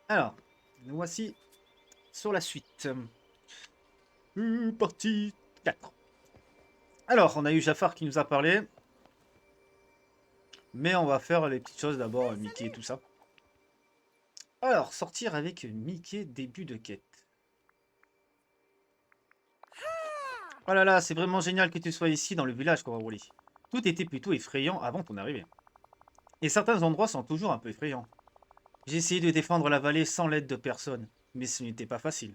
Alors, nous voici sur la suite. Partie 4. Alors, on a eu Jafar qui nous a parlé. Mais on va faire les petites choses d'abord, Mickey et tout ça. Alors, sortir avec Mickey, début de quête. Oh là là, c'est vraiment génial que tu sois ici dans le village, Coralie. Tout était plutôt effrayant avant ton arrivée. Et certains endroits sont toujours un peu effrayants. J'ai essayé de défendre la vallée sans l'aide de personne, mais ce n'était pas facile.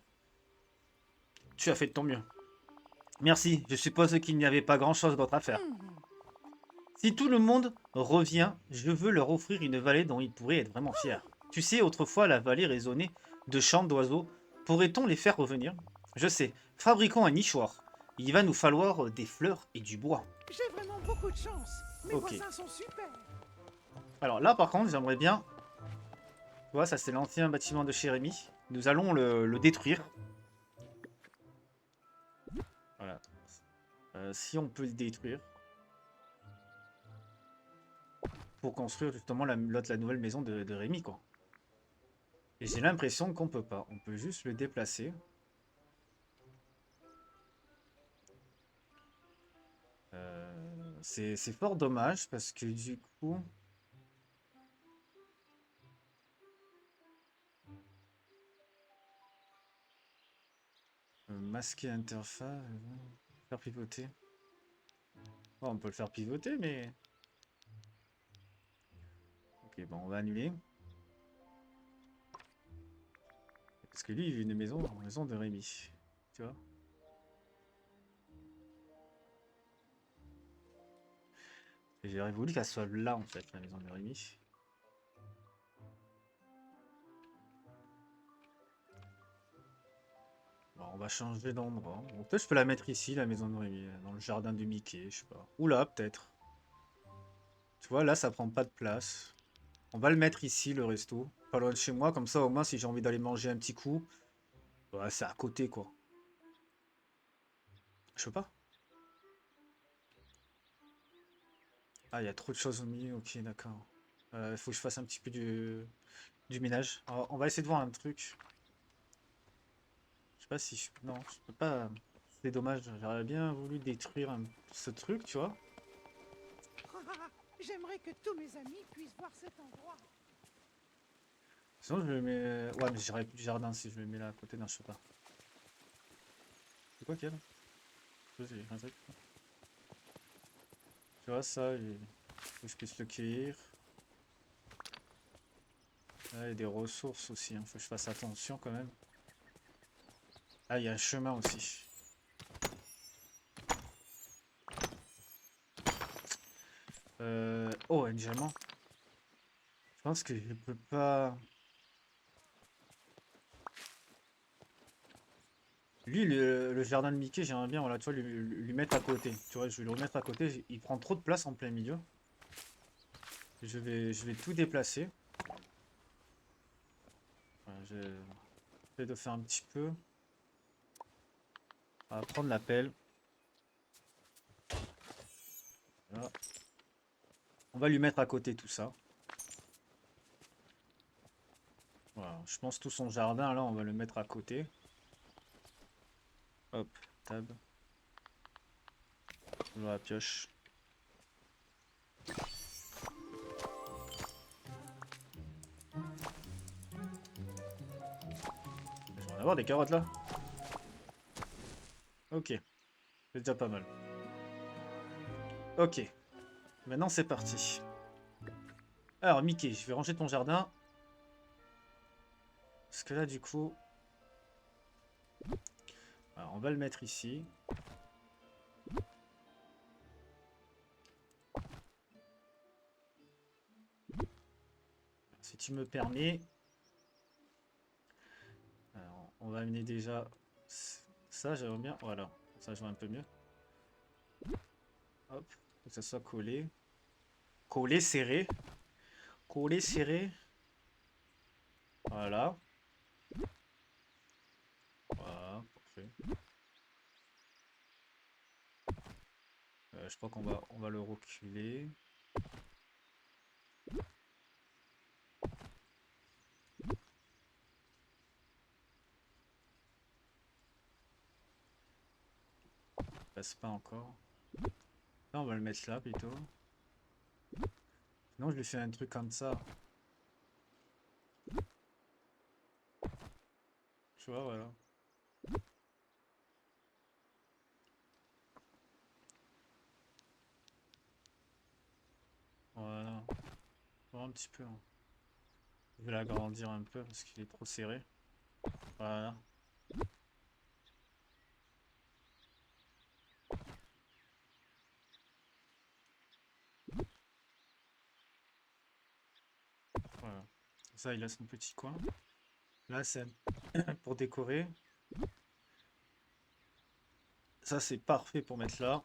Tu as fait de ton mieux. Merci, je suppose qu'il n'y avait pas grand-chose d'autre à faire. Si tout le monde revient, je veux leur offrir une vallée dont ils pourraient être vraiment fiers. Tu sais, autrefois, la vallée résonnait de chants d'oiseaux. Pourrait-on les faire revenir? Je sais, fabriquons un nichoir. Il va nous falloir des fleurs et du bois. J'ai vraiment beaucoup de chance. Mes Ok. voisins sont super. Alors là, par contre, j'aimerais bien... Tu vois, ça c'est l'ancien bâtiment de chez Rémi. Nous allons le détruire. Voilà. Si on peut le détruire. Pour construire justement la nouvelle maison de Rémi, quoi. Et j'ai l'impression qu'on peut pas. On peut juste le déplacer. C'est fort dommage parce que du coup... masquer interface... faire pivoter. Bon, on peut le faire pivoter, mais... Ok, bon, on va annuler. Parce que lui, il veut une maison de Rémi. Tu vois? Et j'aurais voulu qu'elle soit là, en fait, la maison de Rémi. Bon, on va changer d'endroit. Bon, peut-être je peux la mettre ici, la maison de Rémi, dans le jardin de Mickey, je sais pas. Ou là, peut-être. Tu vois, là, ça prend pas de place. On va le mettre ici, le resto. Pas loin de chez moi, comme ça, au moins, si j'ai envie d'aller manger un petit coup, bah, c'est à côté, quoi. Je sais pas. Ah, il y a trop de choses au milieu, ok, d'accord. Il faut que je fasse un petit peu du ménage. Alors, on va essayer de voir un truc. Je sais pas si je... Non, je peux pas... C'est dommage, j'aurais bien voulu détruire ce truc, tu vois. J'aimerais que tous mes amis puissent voir cet endroit. Sinon, je le mets... Ouais, mais j'aurais plus de jardin si je le mets là à côté. Non, je sais pas. C'est quoi qu'il y a là? Je sais, un truc. Tu vois, ça, il faut que je puisse le cueillir. Là, il y a des ressources aussi, hein. Faut que je fasse attention quand même. Ah, il y a un chemin aussi. Oh, un diamant. Je pense que je peux pas... Lui, le jardin de Mickey, j'aimerais bien, voilà, tu vois, lui mettre à côté. Tu vois, je vais le remettre à côté. Il prend trop de place en plein milieu. Je vais tout déplacer. Voilà, j'essaie de faire un petit peu. On va prendre la pelle. Voilà. On va lui mettre à côté tout ça. Voilà, je pense tout son jardin, là, on va le mettre à côté. Hop, tab. Toujours la pioche. Je vais en avoir des carottes là. Ok, c'est déjà pas mal. Ok, maintenant c'est parti. Alors Mickey, je vais ranger ton jardin. Parce que là du coup... Alors, on va le mettre ici. Si tu me permets. Alors, on va amener déjà ça, j'aimerais bien. Voilà, ça je vois un peu mieux. Hop, faut que ça soit collé. Collé, serré. Collé, serré. Voilà. Voilà, parfait. Je crois qu'on va le reculer. passe pas encore. Là, on va le mettre là plutôt. Sinon, je lui fais un truc comme ça. Tu vois, voilà. Voilà. Voir un petit peu. Hein. Je vais l'agrandir un peu parce qu'il est trop serré. Voilà. Voilà. Ça, il a son petit coin. Là, c'est pour décorer. Ça, c'est parfait pour mettre là.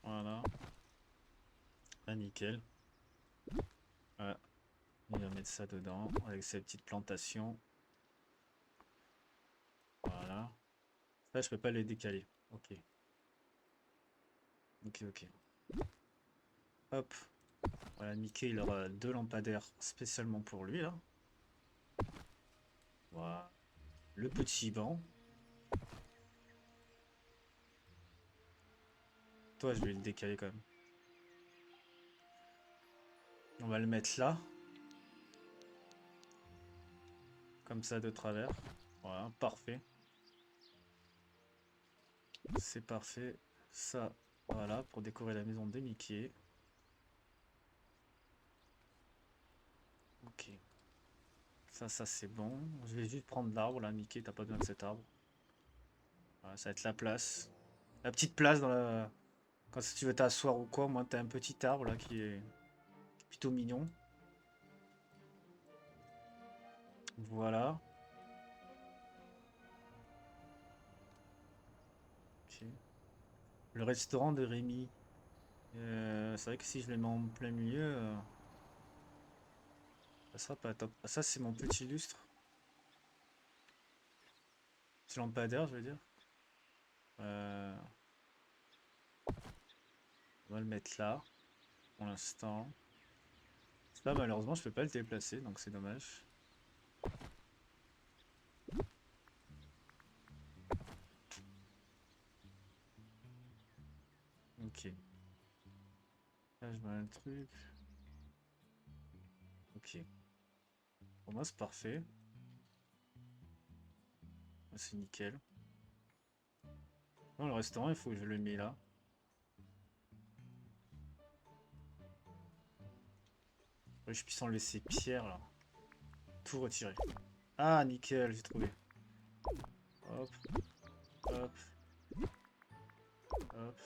Voilà. Là, nickel. Voilà. Il va mettre ça dedans avec ses petites plantations. Voilà. Là, je peux pas les décaler. Ok. Ok, ok. Hop. Voilà, Mickey, il aura 2 lampadaires spécialement pour lui, là. Voilà. Le petit banc. Toi, je vais le décaler quand même. On va le mettre là. Comme ça, de travers. Voilà, parfait. C'est parfait. Ça, voilà, pour décorer la maison de Mickey. Ok. Ça c'est bon. Je vais juste prendre l'arbre, là, Mickey, t'as pas besoin de cet arbre. Voilà, ça va être la place. La petite place dans la... Quand si tu veux t'asseoir ou quoi, moi, t'as un petit arbre, là, qui est plutôt mignon. Voilà. Ok. Le restaurant de Rémi. C'est vrai que si je le mets en plein milieu, ça sera pas top. Ah, ça, c'est mon petit lustre. Petit lampadaire, je veux dire. Euh, on va le mettre là, pour l'instant. Là, malheureusement, je peux pas le déplacer, donc c'est dommage. Ok. Là, je mets un truc. Ok. Pour moi, c'est parfait. C'est nickel. Non, le restaurant, il faut que je le mette là. Ouais, je puisse enlever ces pierres là. Tout retirer. Ah, nickel, j'ai trouvé. Hop, hop, hop.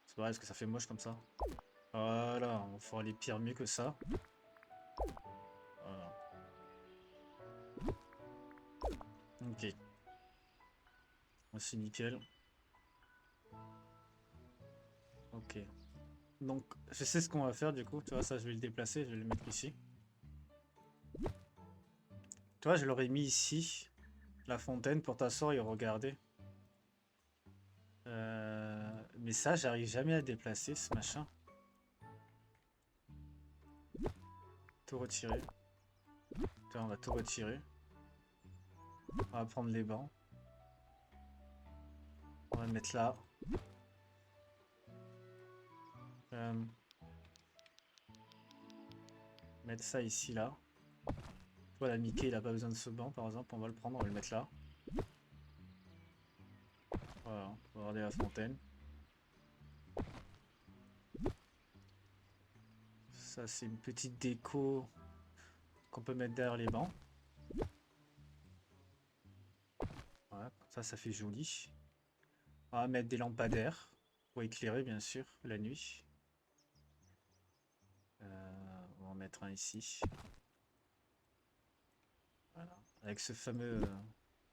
C'est pareil, est-ce que ça fait moche comme ça? Voilà, on fera les pierres mieux que ça. Voilà. Ok. C'est nickel. Ok. Donc, je sais ce qu'on va faire du coup. Tu vois, ça, je vais le déplacer, je vais le mettre ici. Tu vois, je l'aurais mis ici. La fontaine pour t'asseoir et regarder. Mais ça, j'arrive jamais à déplacer ce machin. Tout retirer. Tiens, on va tout retirer. On va prendre les bancs. On va le mettre là. Euh, Mettre ça ici, là. Voilà, Mickey, il a pas besoin de ce banc, par exemple. On va le prendre, on va le mettre là. Voilà, on va regarder la fontaine. Ça, c'est une petite déco qu'on peut mettre derrière les bancs. Voilà, ça fait joli. On va mettre des lampadaires pour éclairer, bien sûr, la nuit. On va en mettre un ici. Voilà. Avec ce fameux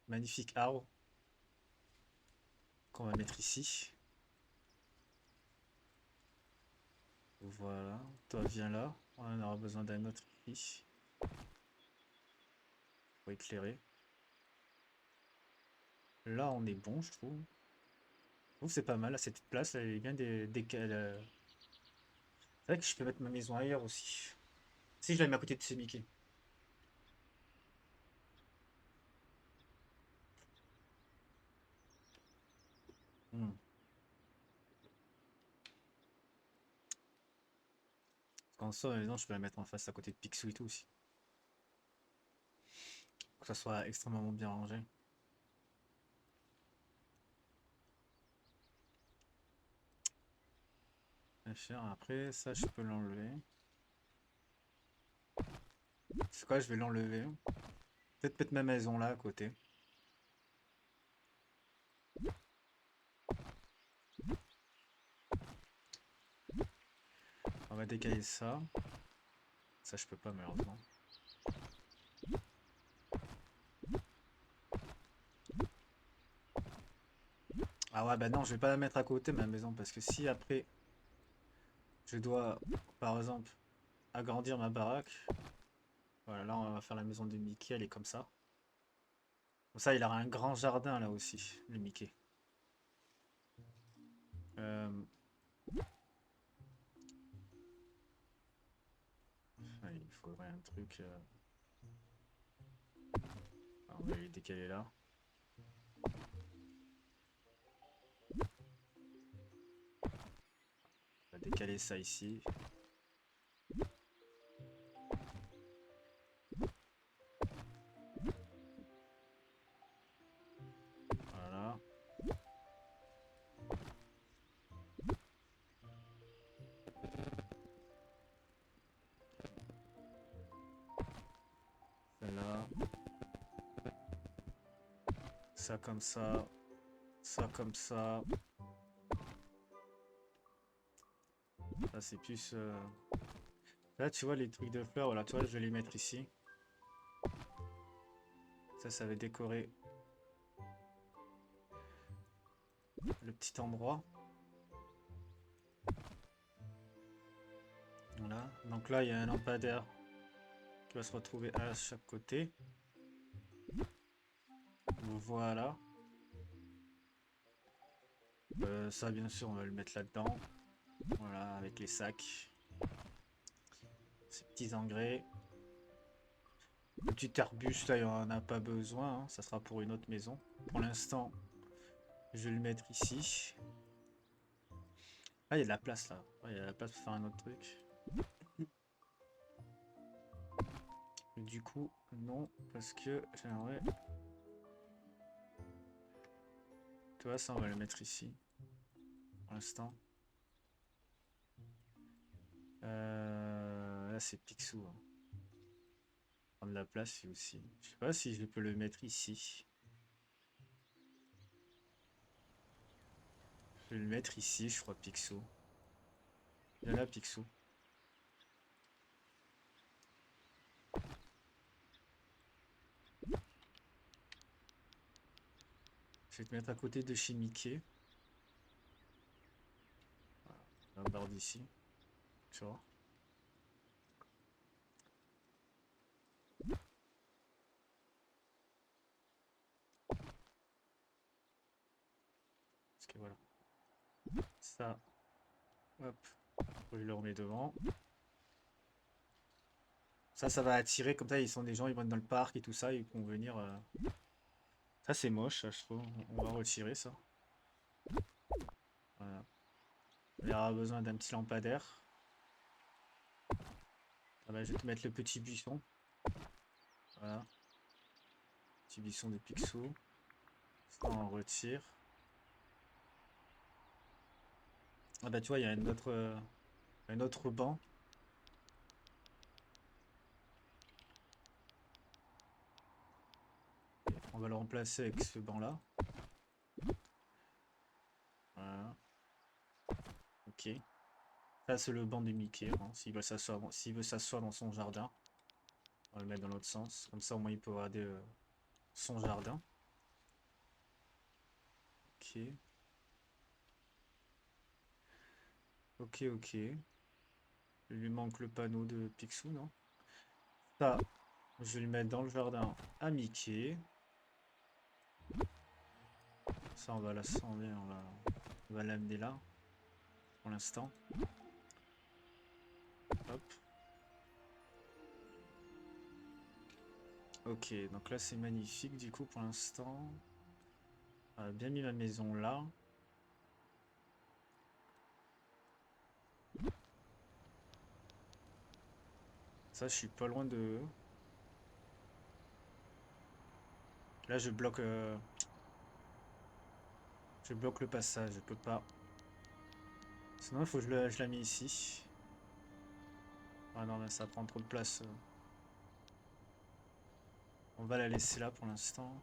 magnifique arbre qu'on va mettre ici. Voilà. Toi, viens là. On aura besoin d'un autre ici pour éclairer. Là, on est bon, je trouve. Je trouve que c'est pas mal, là, cette place, elle est bien décalée. C'est vrai que je peux mettre ma maison ailleurs aussi. Si je la mets à côté de ce Mickey. Quand ça, la maison, je peux la mettre en face à côté de Picsou et tout aussi. Que ça soit extrêmement bien rangé. Après, ça, je peux l'enlever. C'est quoi, je vais l'enlever. Peut-être mettre ma maison là à côté. On va décaler ça. Ça, je peux pas malheureusement. Ah ouais, bah non, je vais pas la mettre à côté ma maison parce que si après je dois, par exemple, agrandir ma baraque. Voilà, là on va faire la maison de Mickey, elle est comme ça. Comme ça, il aura un grand jardin là aussi, le Mickey. Euh, il faudrait un truc. On va les décaler là. On va décaler ça ici. Voilà. Celle-là. Ça comme ça. Ça comme ça. Ça c'est plus... Là tu vois les trucs de fleurs, voilà, tu vois je vais les mettre ici. Ça va décorer le petit endroit. Voilà, donc là il y a un lampadaire qui va se retrouver à chaque côté. Voilà. Ça bien sûr on va le mettre là-dedans. Voilà, avec les sacs. Ces petits engrais. Le petit arbuste là il n'y en a pas besoin, hein. Ça sera pour une autre maison. Pour l'instant, je vais le mettre ici. Ah, il y a de la place là. Ouais, il y a de la place pour faire un autre truc. Du coup, non, parce que j'aimerais... Tu vois, ça, on va le mettre ici. Pour l'instant. Là, c'est Picsou, hein. Prendre la place ici aussi. Je sais pas si je peux le mettre ici. Je vais le mettre ici, je crois, Picsou. Viens là, Picsou. Je vais te mettre à côté de chez Mickey. Voilà, la barre d'ici. Tu vois. Parce que voilà. Ça, hop, je le remets devant. Ça va attirer, comme ça, ils sont des gens, ils vont être dans le parc et tout ça, ils vont venir... Ça, c'est moche, ça, je trouve. On va retirer ça. Voilà. Il y aura besoin d'un petit lampadaire. Ah bah, je vais te mettre le petit buisson. Voilà. Petit buisson de Picsou. Ça, on retire. Ah bah, tu vois, il y a un autre banc. On va le remplacer avec ce banc-là. Voilà. Ok. Ça, c'est le banc de Mickey, hein, s'il veut s'asseoir dans son jardin. On va le mettre dans l'autre sens. Comme ça, au moins, il peut regarder son jardin. Ok. Ok, ok. Il lui manque le panneau de Picsou, non? Ça, je vais le mettre dans le jardin à Mickey. Ça, on va l'assembler, on va l'amener là, pour l'instant. Hop. Ok, donc là, c'est magnifique, du coup, pour l'instant. Bien mis ma maison là. Ça, je suis pas loin de eux. Là, je bloque le passage, je peux pas. Sinon, il faut que je la mets ici. Ah non, mais ça prend trop de place. On va la laisser là pour l'instant.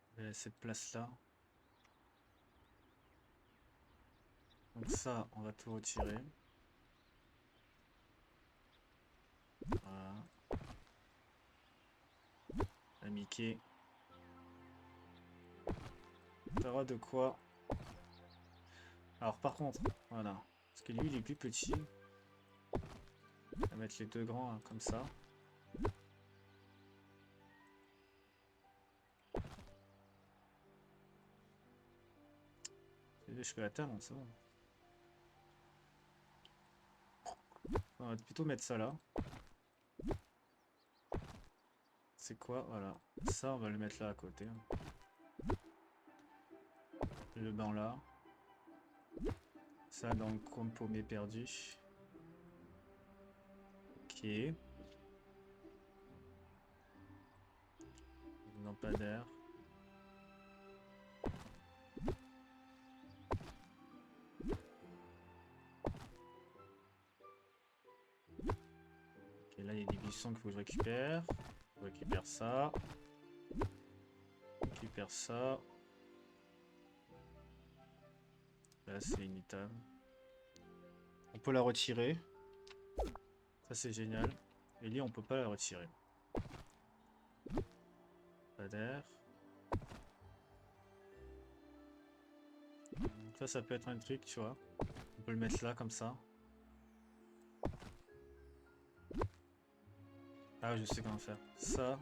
Je vais laisser cette place là. Donc ça, on va tout retirer. Voilà. La Mickey. T'auras de quoi. Alors par contre, voilà. Parce que lui, il est plus petit. On va mettre les deux grands hein, comme ça. Je peux atteindre, c'est bon. On va plutôt mettre ça là. C'est quoi? Voilà. Ça, on va le mettre là à côté. Le banc là. Ça dans le coin paumé perdu. Ok. Lampadaire. Ok, là il y a des buissons qu'il faut que je récupère. Je récupère ça. Je récupère ça. Là c'est une item. On peut la retirer. Ça c'est génial. Et lui on peut pas la retirer. Lampadaire. Ça peut être un truc, tu vois. On peut le mettre là comme ça. Ah, je sais comment faire. Ça.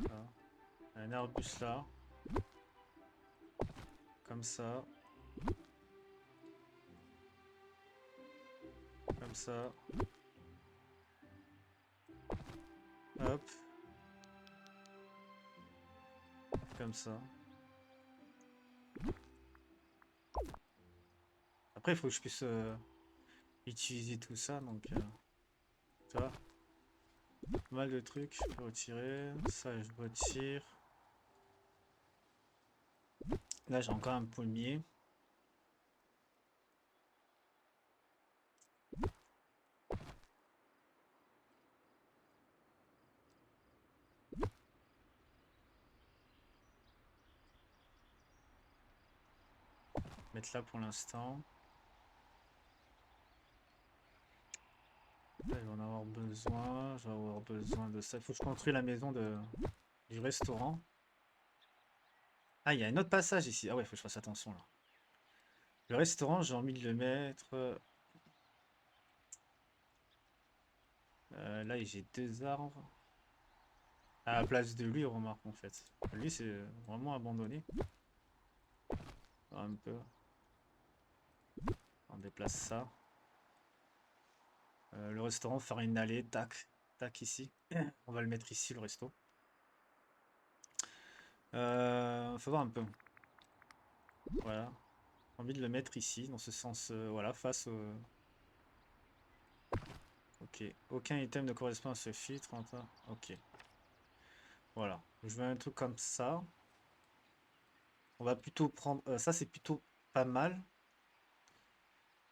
Ça. Un arbuste là. Comme ça. Comme ça. Hop. Comme ça. Après, il faut que je puisse utiliser tout ça, donc... tu vois. Pas mal de trucs, je peux retirer. Ça, je retire. Là, j'ai encore un pommier. Mettre là pour l'instant. Là, je vais en avoir besoin. Je vais avoir besoin de ça. Il faut que je construise la maison du restaurant. Ah, il y a un autre passage ici. Ah ouais, il faut que je fasse attention là. Le restaurant, j'ai envie de le mettre... là, j'ai deux arbres. À la place de lui, remarque en fait. Lui, c'est vraiment abandonné. Un peu. On déplace ça. Le restaurant, faire une allée, tac, tac ici. On va le mettre ici, le resto. Faut voir un peu. Voilà. J'ai envie de le mettre ici, dans ce sens, voilà, face au... Ok. Aucun item ne correspond à ce filtre. Ok. Voilà. Je veux un truc comme ça. On va plutôt prendre... ça, c'est plutôt pas mal.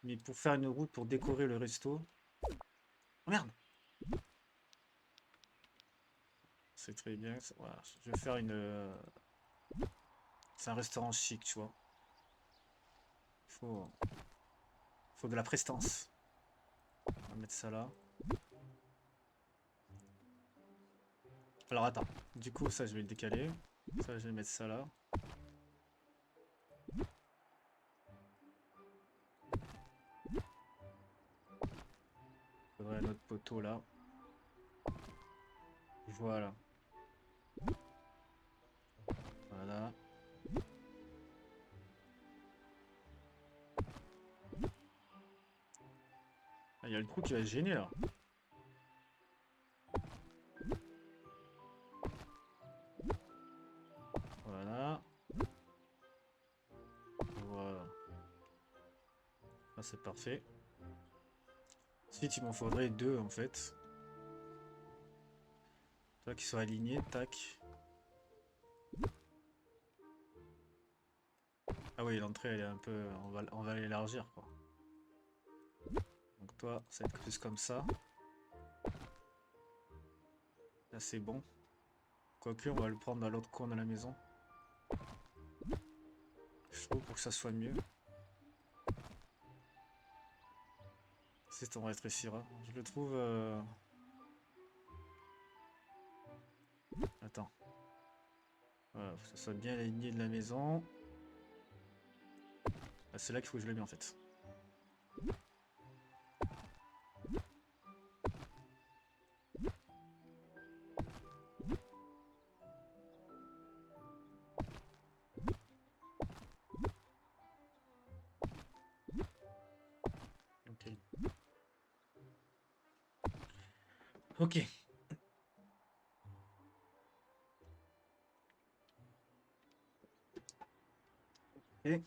Mais pour faire une route, pour décorer le resto... Oh merde! C'est très bien. Voilà. Je vais faire une... c'est un restaurant chic, tu vois. Faut de la prestance. On va mettre ça là. Alors attends. Du coup, ça, je vais le décaler. Ça, je vais mettre ça là. Faudrait un autre poteau là. Voilà. Voilà. Ah, il y a le trou qui va se gêner là. Ah, c'est parfait. Ensuite, il m'en faudrait deux en fait. Toi qui soient alignés, tac. Ah oui, l'entrée elle est un peu. On va l'élargir quoi. Donc toi, ça va être plus comme ça. Là c'est bon. Quoique, on va le prendre à l'autre coin de la maison. Je trouve pour que ça soit mieux. C'est on rétrécira. Je le trouve. Attends. Voilà, faut que ça soit bien aligné de la maison. Ah, c'est là qu'il faut que je le mette en fait. Ok. Ok. Et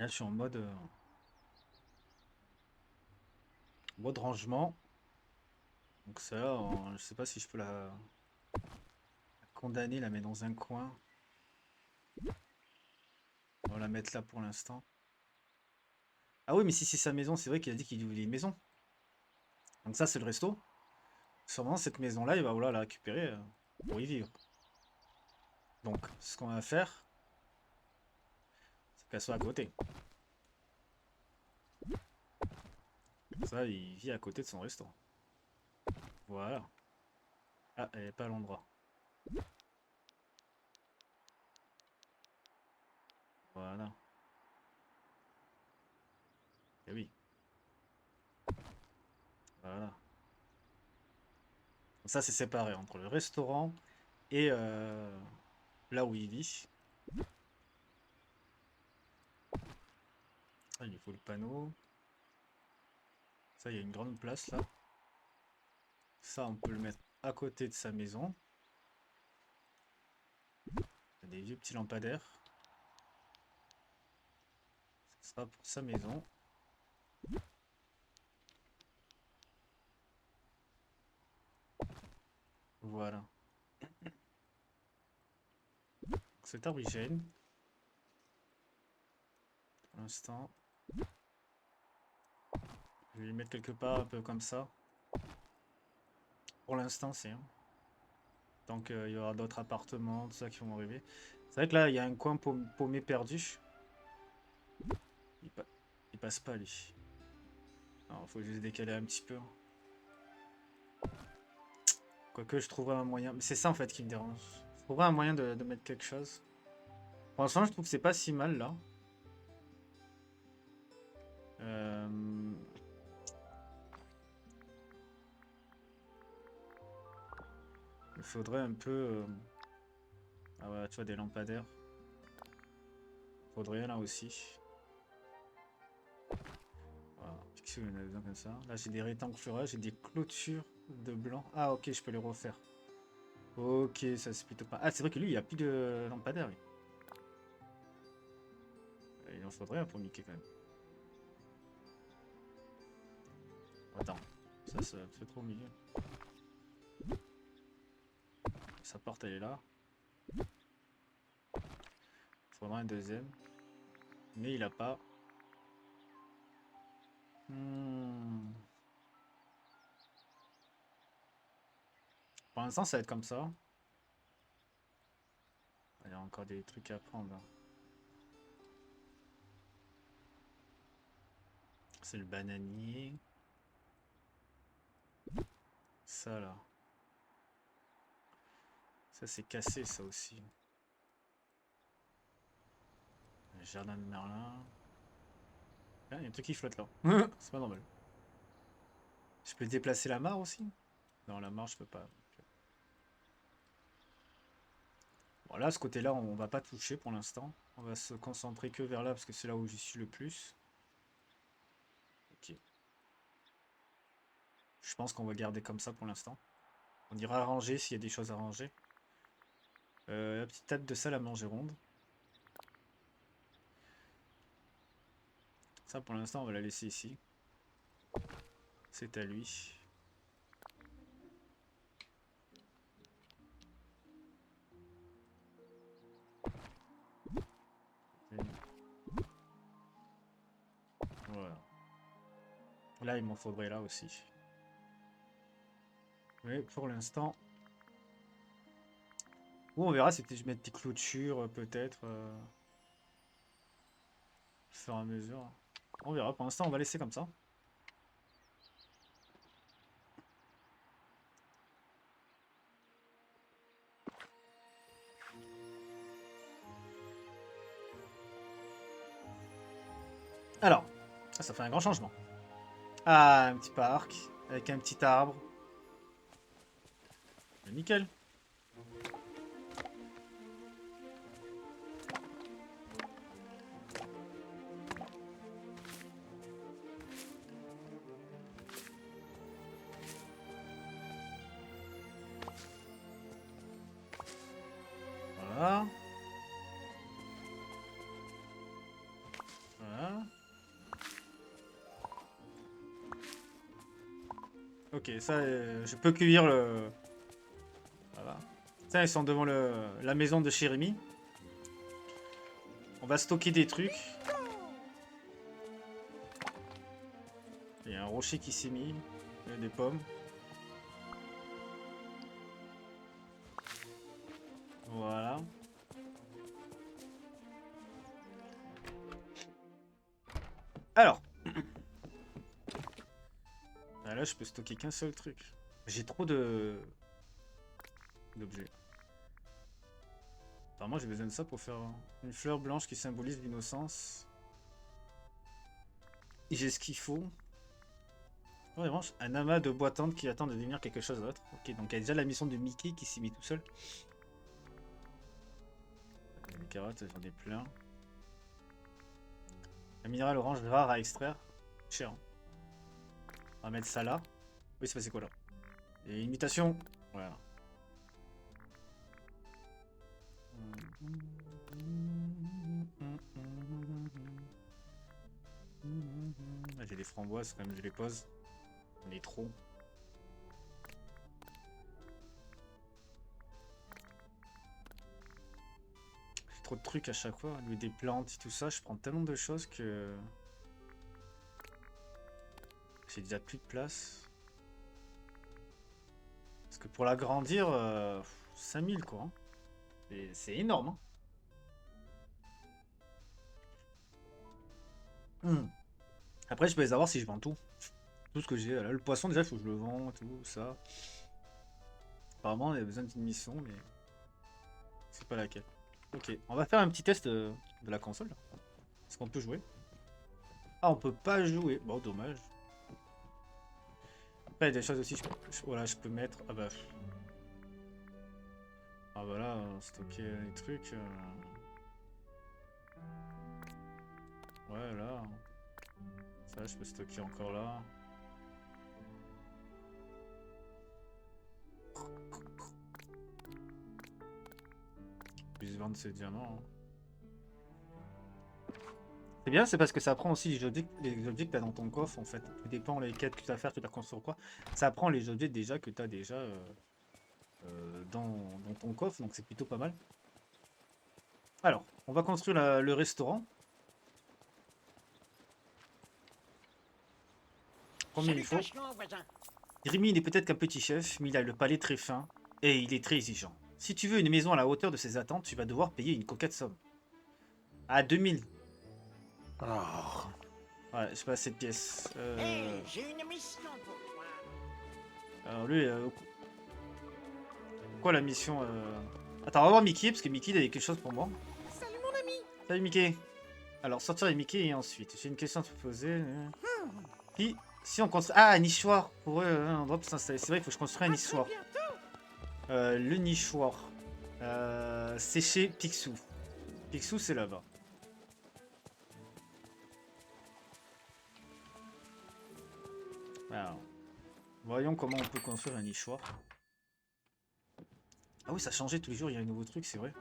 là, je suis en mode rangement. Donc ça, je sais pas si je peux la condamner, la mettre dans un coin. On va la mettre là pour l'instant. Ah oui, mais si c'est sa maison, c'est vrai qu'il a dit qu'il voulait une maison. Donc ça, c'est le resto. Sûrement, cette maison-là, il va vouloir la récupérer pour y vivre. Donc, ce qu'on va faire, c'est qu'elle soit à côté. Comme ça, il vit à côté de son resto. Voilà. Ah, elle n'est pas à l'endroit. Voilà. Et oui. Voilà. Ça, c'est séparé entre le restaurant et là où il vit. Ah, il lui faut le panneau. Ça, il y a une grande place là. Ça, on peut le mettre à côté de sa maison. Il y a des vieux petits lampadaires. Ce sera pour sa maison. Voilà. Cet arbre, il gêne. Pour l'instant. Je vais le mettre quelque part un peu comme ça. Pour l'instant, c'est. Hein. Tant qu'il y aura d'autres appartements, tout ça qui vont arriver. C'est vrai que là, il y a un coin paumé perdu. Il, il passe pas, lui. Alors, faut juste décaler un petit peu. Quoique, je trouverai un moyen. Mais c'est ça, en fait, qui me dérange. Je trouverai un moyen de mettre quelque chose. Pour l'instant, je trouve que c'est pas si mal, là. Euh... Il faudrait un peu... Ah ouais, tu vois, des lampadaires. Faudrait là aussi. Voilà, fixer une besoin comme ça. Là, j'ai des rectangles fleurets, j'ai des clôtures de blanc. Ah, ok, je peux les refaire. Ok, ça c'est plutôt pas... Ah, c'est vrai que lui, il n'y a plus de lampadaire, lui. Il en faudrait un pour Mickey, quand même. Attends, ça fait trop au milieu. Sa porte, elle est là. Il faudra un deuxième. Mais il a pas. Pour l'instant, ça va être comme ça. Il y a encore des trucs à prendre. C'est le bananier. Ça, là. Ça, c'est cassé, ça aussi. Le jardin de Merlin. Ah, il y a un truc qui flotte là. C'est pas normal. Je peux déplacer la mare aussi? Non, la mare, je peux pas. Bon, là, ce côté-là, on va pas toucher pour l'instant. On va se concentrer que vers là parce que c'est là où j'y suis le plus. Ok. Je pense qu'on va garder comme ça pour l'instant. On ira arranger s'il y a des choses à ranger. La petite table de salle à manger ronde. Ça pour l'instant on va la laisser ici. C'est à lui. Voilà. Là il m'en faudrait là aussi. Mais pour l'instant... Ou on verra si je mets des clôtures peut-être. Au fur et à mesure. On verra, pour l'instant on va laisser comme ça. Alors, ça fait un grand changement. Ah, un petit parc, avec un petit arbre. Nickel. Voilà. Voilà. Ok, ça, je peux cueillir le... Voilà. Ça, ils sont devant la maison de Jérémy. On va stocker des trucs. Il y a un rocher qui s'est mis. Il y a des pommes. Voilà. Alors. Ah, là, je peux stocker qu'un seul truc. J'ai trop d'objets. Apparemment, j'ai besoin de ça pour faire une fleur blanche qui symbolise l'innocence. J'ai ce qu'il faut. En revanche, un amas de bois tendres qui attend de devenir quelque chose d'autre. Ok, donc il y a déjà la mission de Mickey qui s'y met tout seul. Les carottes, j'en ai plein. Un minéral orange rare à extraire. Cher. Hein. On va mettre ça là. Oui, c'est passé quoi là? Et une mutation. Voilà. Ah, j'ai des framboises quand même, je les pose. On est trop. J'ai trop de trucs à chaque fois. Lui, des plantes et tout ça, je prends tellement de choses que... J'ai déjà plus de place. Parce que pour l'agrandir, 5000 quoi. Hein. C'est énorme. Hein. Après, je peux les avoir si je vends tout. Tout ce que j'ai. Là, le poisson, déjà, il faut que je le vende, tout ça. Apparemment, on a besoin d'une mission, mais... C'est pas laquelle. Ok, on va faire un petit test de la console. Est-ce qu'on peut jouer? Ah, on peut pas jouer. Bon, dommage. Après, il y a des choses aussi, voilà, je peux mettre... Ah bah... Ah bah là, stocker les trucs... Ouais, là... Ça, je peux stocker encore là. Plus vendre ces diamants. Hein. C'est bien, c'est parce que ça prend aussi les objets que tu as dans ton coffre en fait. Tout dépend les quêtes que tu as à faire, tu as construire quoi. Ça prend les objets déjà que tu as déjà dans ton coffre, donc c'est plutôt pas mal. Alors, on va construire le restaurant. Combien il faut? Rémi n'est peut-être qu'un petit chef, mais il a le palais très fin et il est très exigeant. Si tu veux une maison à la hauteur de ses attentes, tu vas devoir payer une coquette somme. À 2000. Oh. Ouais, je sais pas, cette pièce. Hey, j'ai une mission pour toi. Alors lui, quoi la mission Attends, on va voir Mickey, parce que Mickey il a quelque chose pour moi. Salut mon ami. Salut Mickey. Alors, sortir les Mickey et ensuite, j'ai une question à te poser. Puis, si on construit... Ah, un nichoir pour eux, un endroit pour s'installer. C'est vrai, il faut que je construise un À très nichoir. bientôt. Le nichoir. C'est chez Picsou. Picsou, c'est là-bas. Alors, voyons comment on peut construire un nichoir. Ah oui, ça a changé tous les jours, il y a un nouveau truc, c'est vrai.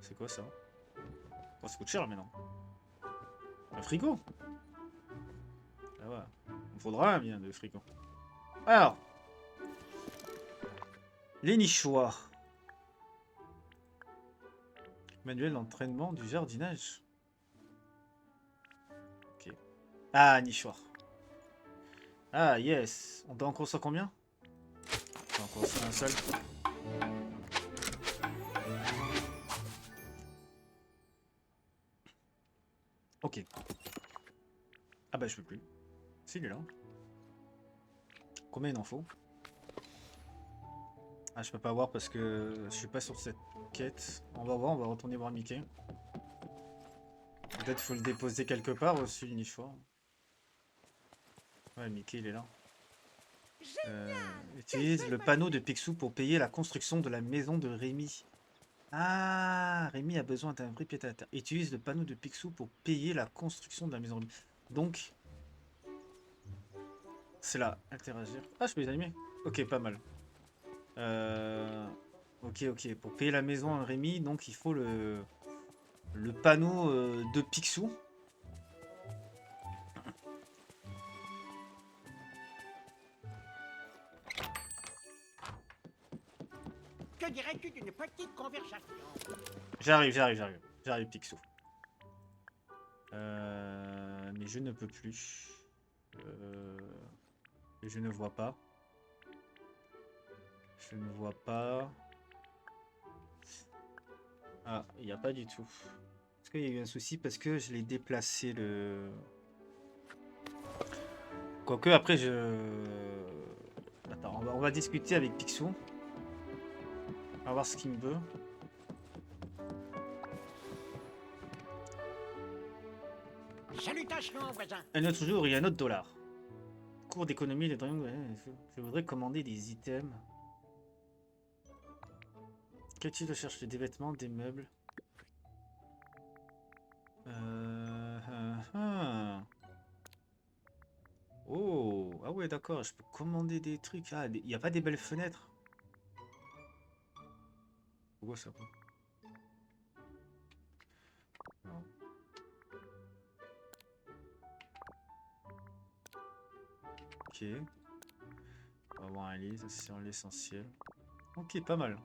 C'est quoi ça? Oh, ça coûte cher maintenant. Un frigo. Ah ouais. Il faudra un bien de frigo. Alors. Les nichoirs. Manuel d'entraînement du jardinage. Ok. Ah, nichoir. Ah, yes. On doit en construire combien? On doit en construire un seul. Ok. Ah bah je peux plus. Si, il est là. Combien il en faut? Ah, je peux pas voir parce que je suis pas sur cette quête. On va voir, on va retourner voir Mickey. Peut-être faut le déposer quelque part aussi, le nichoir. Ouais, Mickey, il est là. Utilise le panneau de Picsou pour payer la construction de la maison de Rémi. Ah, Rémi a besoin d'un vrai pied-à-terre. Utilise le panneau de Picsou pour payer la construction de la maison de Rémi. Donc, c'est là, interagir. Ah, je peux les animer. Ok, pas mal. Ok, ok. Pour payer la maison à Rémi, donc il faut le panneau de Picsou. Que dirais-tu d'une petite conversation? J'arrive, Picsou. Mais je ne peux plus. Je ne vois pas. Je ne vois pas. Ah, il n'y a pas du tout. Est-ce qu'il y a eu un souci parce que je l'ai déplacé le... Quoique après je... Attends, on va discuter avec Picsou. On va voir ce qu'il me veut. Salutations, voisin. Un autre jour, il y a un autre dollar. Cours d'économie, les dragons. Je voudrais commander des items. Quel type de chercher? Des vêtements, des meubles. Oh, ah ouais, d'accord, je peux commander des trucs. Ah, il n'y a pas des belles fenêtres. Pourquoi ça? Non. Ok. On va voir un lit, ça c'est l'essentiel. Ok, pas mal.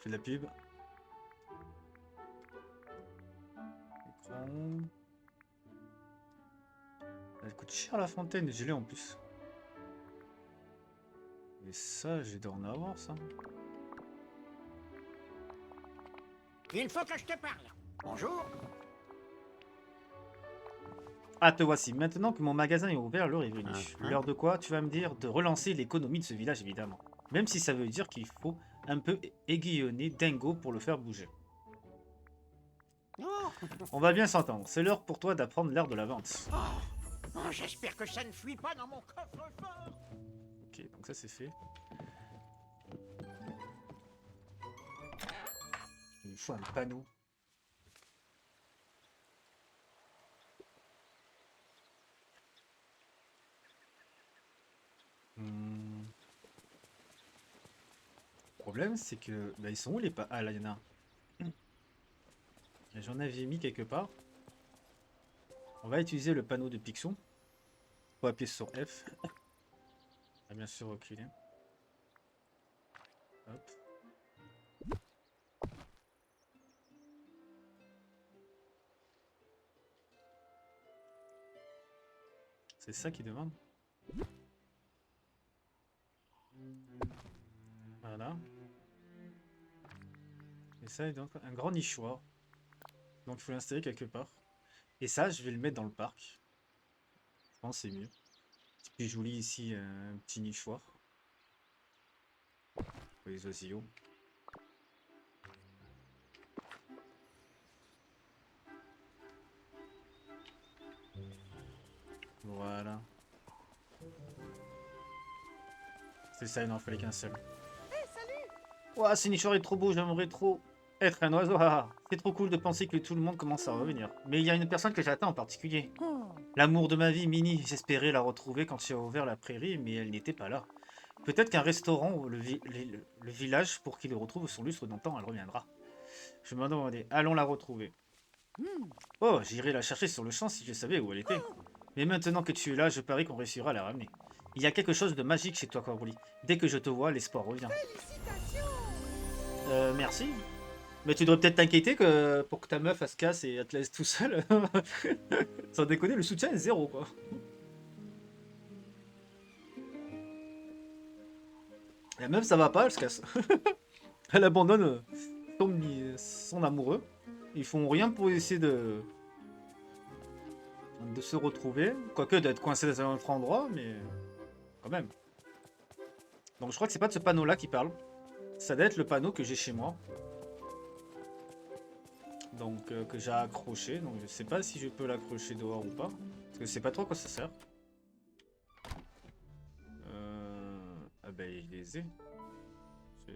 Fais de la pub. Écran. Elle coûte cher la fontaine, je l'ai en plus. Et ça, j'ai dû en avoir ça. Il faut que je te parle. Bonjour. Ah, te voici. Maintenant que mon magasin est ouvert, l'heure est venue. L'heure de quoi? Tu vas me dire de relancer l'économie de ce village, évidemment. Même si ça veut dire qu'il faut un peu aiguillonner Dingo pour le faire bouger. Oh, On va bien s'entendre. C'est l'heure pour toi d'apprendre l'art de la vente. oh, j'espère que ça ne fuit pas dans mon coffre-fort. Ok, donc ça c'est fait. Il me faut un panneau. Le problème c'est que... Bah, ils sont où les pas? Ah là il y en a un. J'en avais mis quelque part. On va utiliser le panneau de Picsou. On va appuyer sur F. Ah, bien sûr reculer. Hop. C'est ça qu'il demande. Voilà. Et ça, donc un grand nichoir. Donc il faut l'installer quelque part. Et ça, je vais le mettre dans le parc. Je pense que c'est mieux. Puis joli ici, un petit nichoir. Pour les oiseaux. Voilà. C'est ça, il n'en fallait qu'un seul. Ouah, ce nichoir est trop beau, j'aimerais trop être un oiseau. Ah, c'est trop cool de penser que tout le monde commence à revenir. Mais il y a une personne que j'attends en particulier. Oh, L'amour de ma vie, Minnie. J'espérais la retrouver quand tu as ouvert la prairie, mais elle n'était pas là. Peut-être qu'un restaurant ou le village pour qu'il retrouve son lustre d'antan, elle reviendra. Je me demandais, allons la retrouver. Oh, j'irai la chercher sur le champ si je savais où elle était. Mais maintenant que tu es là, je parie qu'on réussira à la ramener. Il y a quelque chose de magique chez toi, Coralie. Dès que je te vois, l'espoir revient. Félicitations! Merci. Mais tu devrais peut-être t'inquiéter que pour que ta meuf elle se casse et elle te laisse tout seul. Sans déconner, le soutien est zéro, quoi. La meuf, ça va pas, elle se casse. Elle abandonne son amoureux. Ils font rien pour essayer de se retrouver. Quoique d'être coincé dans un autre endroit, mais quand même. Donc je crois que c'est pas de ce panneau-là qui parle. Ça doit être le panneau que j'ai chez moi. Donc que j'ai accroché. Donc je sais pas si je peux l'accrocher dehors ou pas. Parce que je sais pas trop à quoi ça sert. Ah ben je les ai. C'est-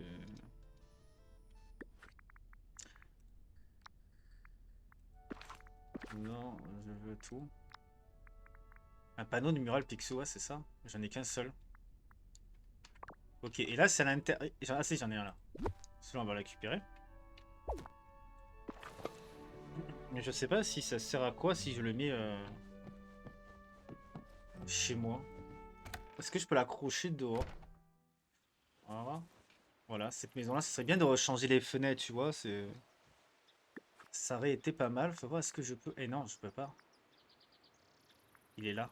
Non, je veux tout. Un panneau de mural Picsou, ouais, c'est ça. J'en ai qu'un seul. Ok, et là c'est à l'intérieur. Ah si, j'en ai un là. Celui-là on va le récupérer. Mais je sais pas si ça sert à quoi si je le mets chez moi. Est-ce que je peux l'accrocher dehors? Voilà. Voilà, cette maison-là, ce serait bien de rechanger les fenêtres, tu vois. Ça aurait été pas mal. Faut voir, est-ce que je peux... Eh non, je peux pas. Il est là.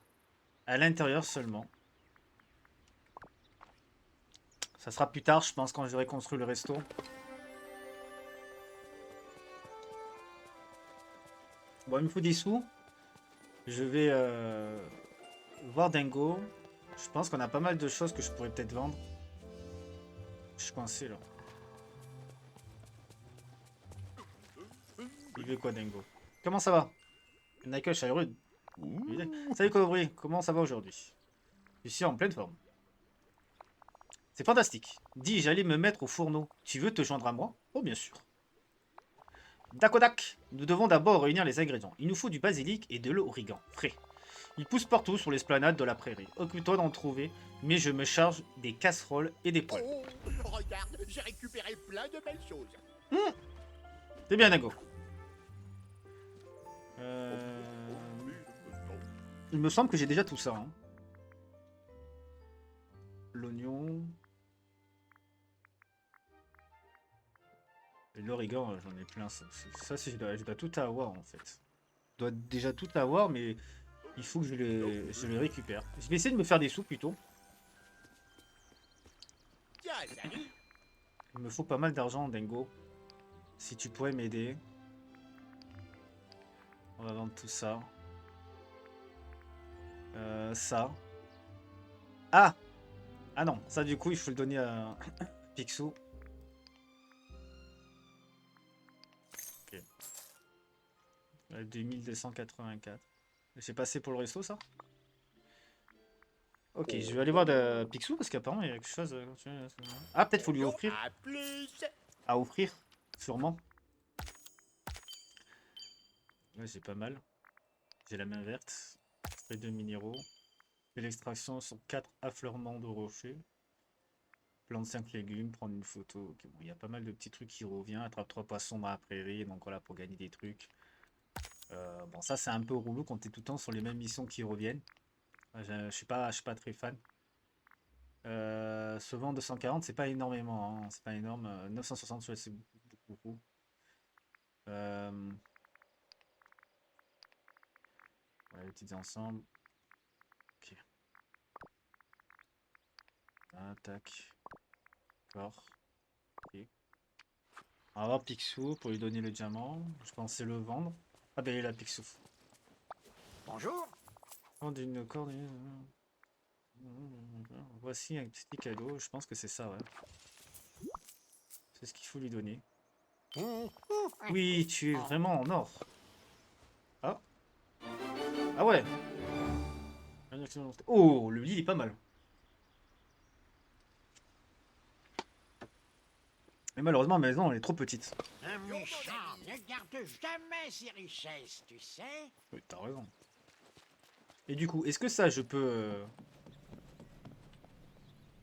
À l'intérieur seulement. Ça sera plus tard, je pense, quand j'aurai construit le resto. Bon, il me faut des sous. Je vais voir Dingo. Je pense qu'on a pas mal de choses que je pourrais peut-être vendre. Je suis coincé, là. Il veut quoi, Dingo? Comment ça va? Michael Chirud. Salut Cobry, comment ça va aujourd'hui? Je suis en pleine forme. C'est fantastique. Dis, j'allais me mettre au fourneau. Tu veux te joindre à moi? Oh, bien sûr. Dakodak, nous devons d'abord réunir les ingrédients. Il nous faut du basilic et de l'origan frais. Ils poussent partout sur l'esplanade de la prairie. Occupe-toi d'en trouver, mais je me charge des casseroles et des poêles. Oh, regarde, j'ai récupéré plein de belles choses. C'est bien, Nago. Il me semble que j'ai déjà tout ça. Hein. L'oignon. Et l'origan, j'en ai plein. Ça, je dois tout avoir en fait. Je dois déjà tout avoir, mais il faut que je les récupère. Je vais essayer de me faire des sous plutôt. Tiens, salut. Il me faut pas mal d'argent, Dingo. Si tu pourrais m'aider. On va vendre tout ça. Ça. Ah! Ah non, ça du coup, il faut le donner à Picsou. Ok. 2284. C'est passé pour le resto, ça? Ok, je vais aller voir de Picsou parce qu'apparemment il y a quelque chose. Ah, peut-être faut lui offrir. À plus. À offrir, sûrement. Ouais, j'ai pas mal. J'ai la main verte. Fais 2 minéraux. Fais l'extraction sur 4 affleurements de rochers. Plante 5 légumes, prendre une photo. Ok, bon, il y a pas mal de petits trucs qui reviennent. Attrape 3 poissons dans la prairie. Donc voilà, pour gagner des trucs. Bon, ça c'est un peu relou quand t'es tout le temps sur les mêmes missions qui reviennent. Je suis pas très fan. Se vend 240, c'est pas énormément, hein, c'est pas énorme. 960, ouais, c'est beaucoup. Euh, ouais, les petits ensembles. Ok. Ah, tac. D'accord. Ok. On va voir Picsou pour lui donner le diamant. Je pensais le vendre. Ah ben il est là, Picsou. Bonjour. Vendre une corde. Voici un petit cadeau. Je pense que c'est ça, ouais. C'est ce qu'il faut lui donner. Oui, tu es vraiment en or. Ah. Ah ouais. Oh, le lit il est pas mal. Mais malheureusement, ma maison elle est trop petite. Un méchant ne garde jamais ses richesses, tu sais. Oui, t'as raison. Et du coup, est-ce que ça, je peux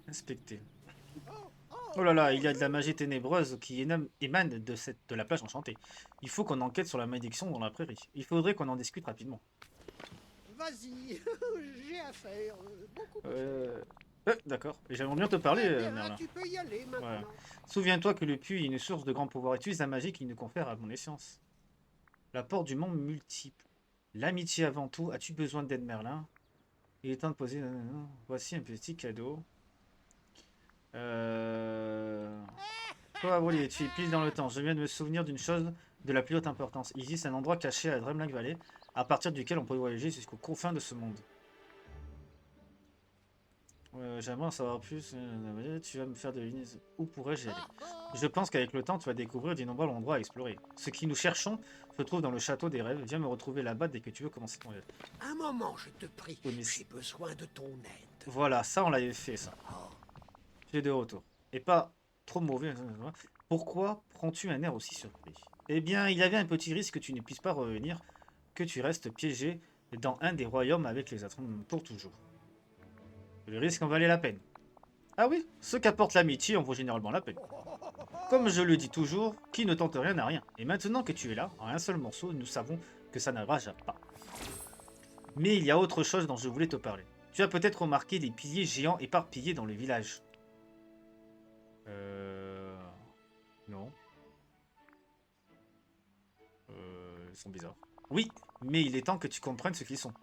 inspecter? Oh là là, il y a de la magie ténébreuse qui émane de la plage enchantée. Il faut qu'on enquête sur la malédiction dans la prairie. Il faudrait qu'on en discute rapidement. Vas-y, j'ai affaire. Beaucoup de choses. D'accord. Et j'aimerais bien te parler, Eh bien, Merlin. tu peux y aller maintenant. Ouais. Souviens-toi que le puits est une source de grand pouvoir. Utilise la magie qui nous confère à mon essence. La porte du monde multiple. L'amitié avant tout. As-tu besoin d'aide, Merlin? Il est temps de poser... Voici un petit cadeau. Toi, Wally, tu es pile dans le temps. Je viens de me souvenir d'une chose de la plus haute importance. Il existe un endroit caché à Dreamlake Valley, à partir duquel on peut voyager jusqu'aux confins de ce monde. J'aimerais en savoir plus. Tu vas me faire deviner où pourrais-je y aller. Je pense qu'avec le temps, tu vas découvrir d'innombrables endroits à explorer. Ce que nous cherchons se trouve dans le château des rêves. Viens me retrouver là-bas dès que tu veux commencer ton voyage. Un moment, je te prie. Oui, mais J'ai besoin de ton aide. voilà, ça on l'avait fait, ça. Tu es de retour. Et pas trop mauvais. Pourquoi prends-tu un air aussi surpris? Eh bien, il y avait un petit risque que tu ne puisses pas revenir, que tu restes piégé dans un des royaumes avec les Atrons pour toujours. Le risque en valait la peine. Ah oui, ce qu'apporte l'amitié en vaut généralement la peine. Comme je le dis toujours, qui ne tente rien n'a rien. Et maintenant que tu es là, en un seul morceau, nous savons que ça n'arrivera pas. Mais il y a autre chose dont je voulais te parler. Tu as peut-être remarqué des piliers géants éparpillés dans le village. Non. Ils sont bizarres. Oui, mais il est temps que tu comprennes ce qu'ils sont.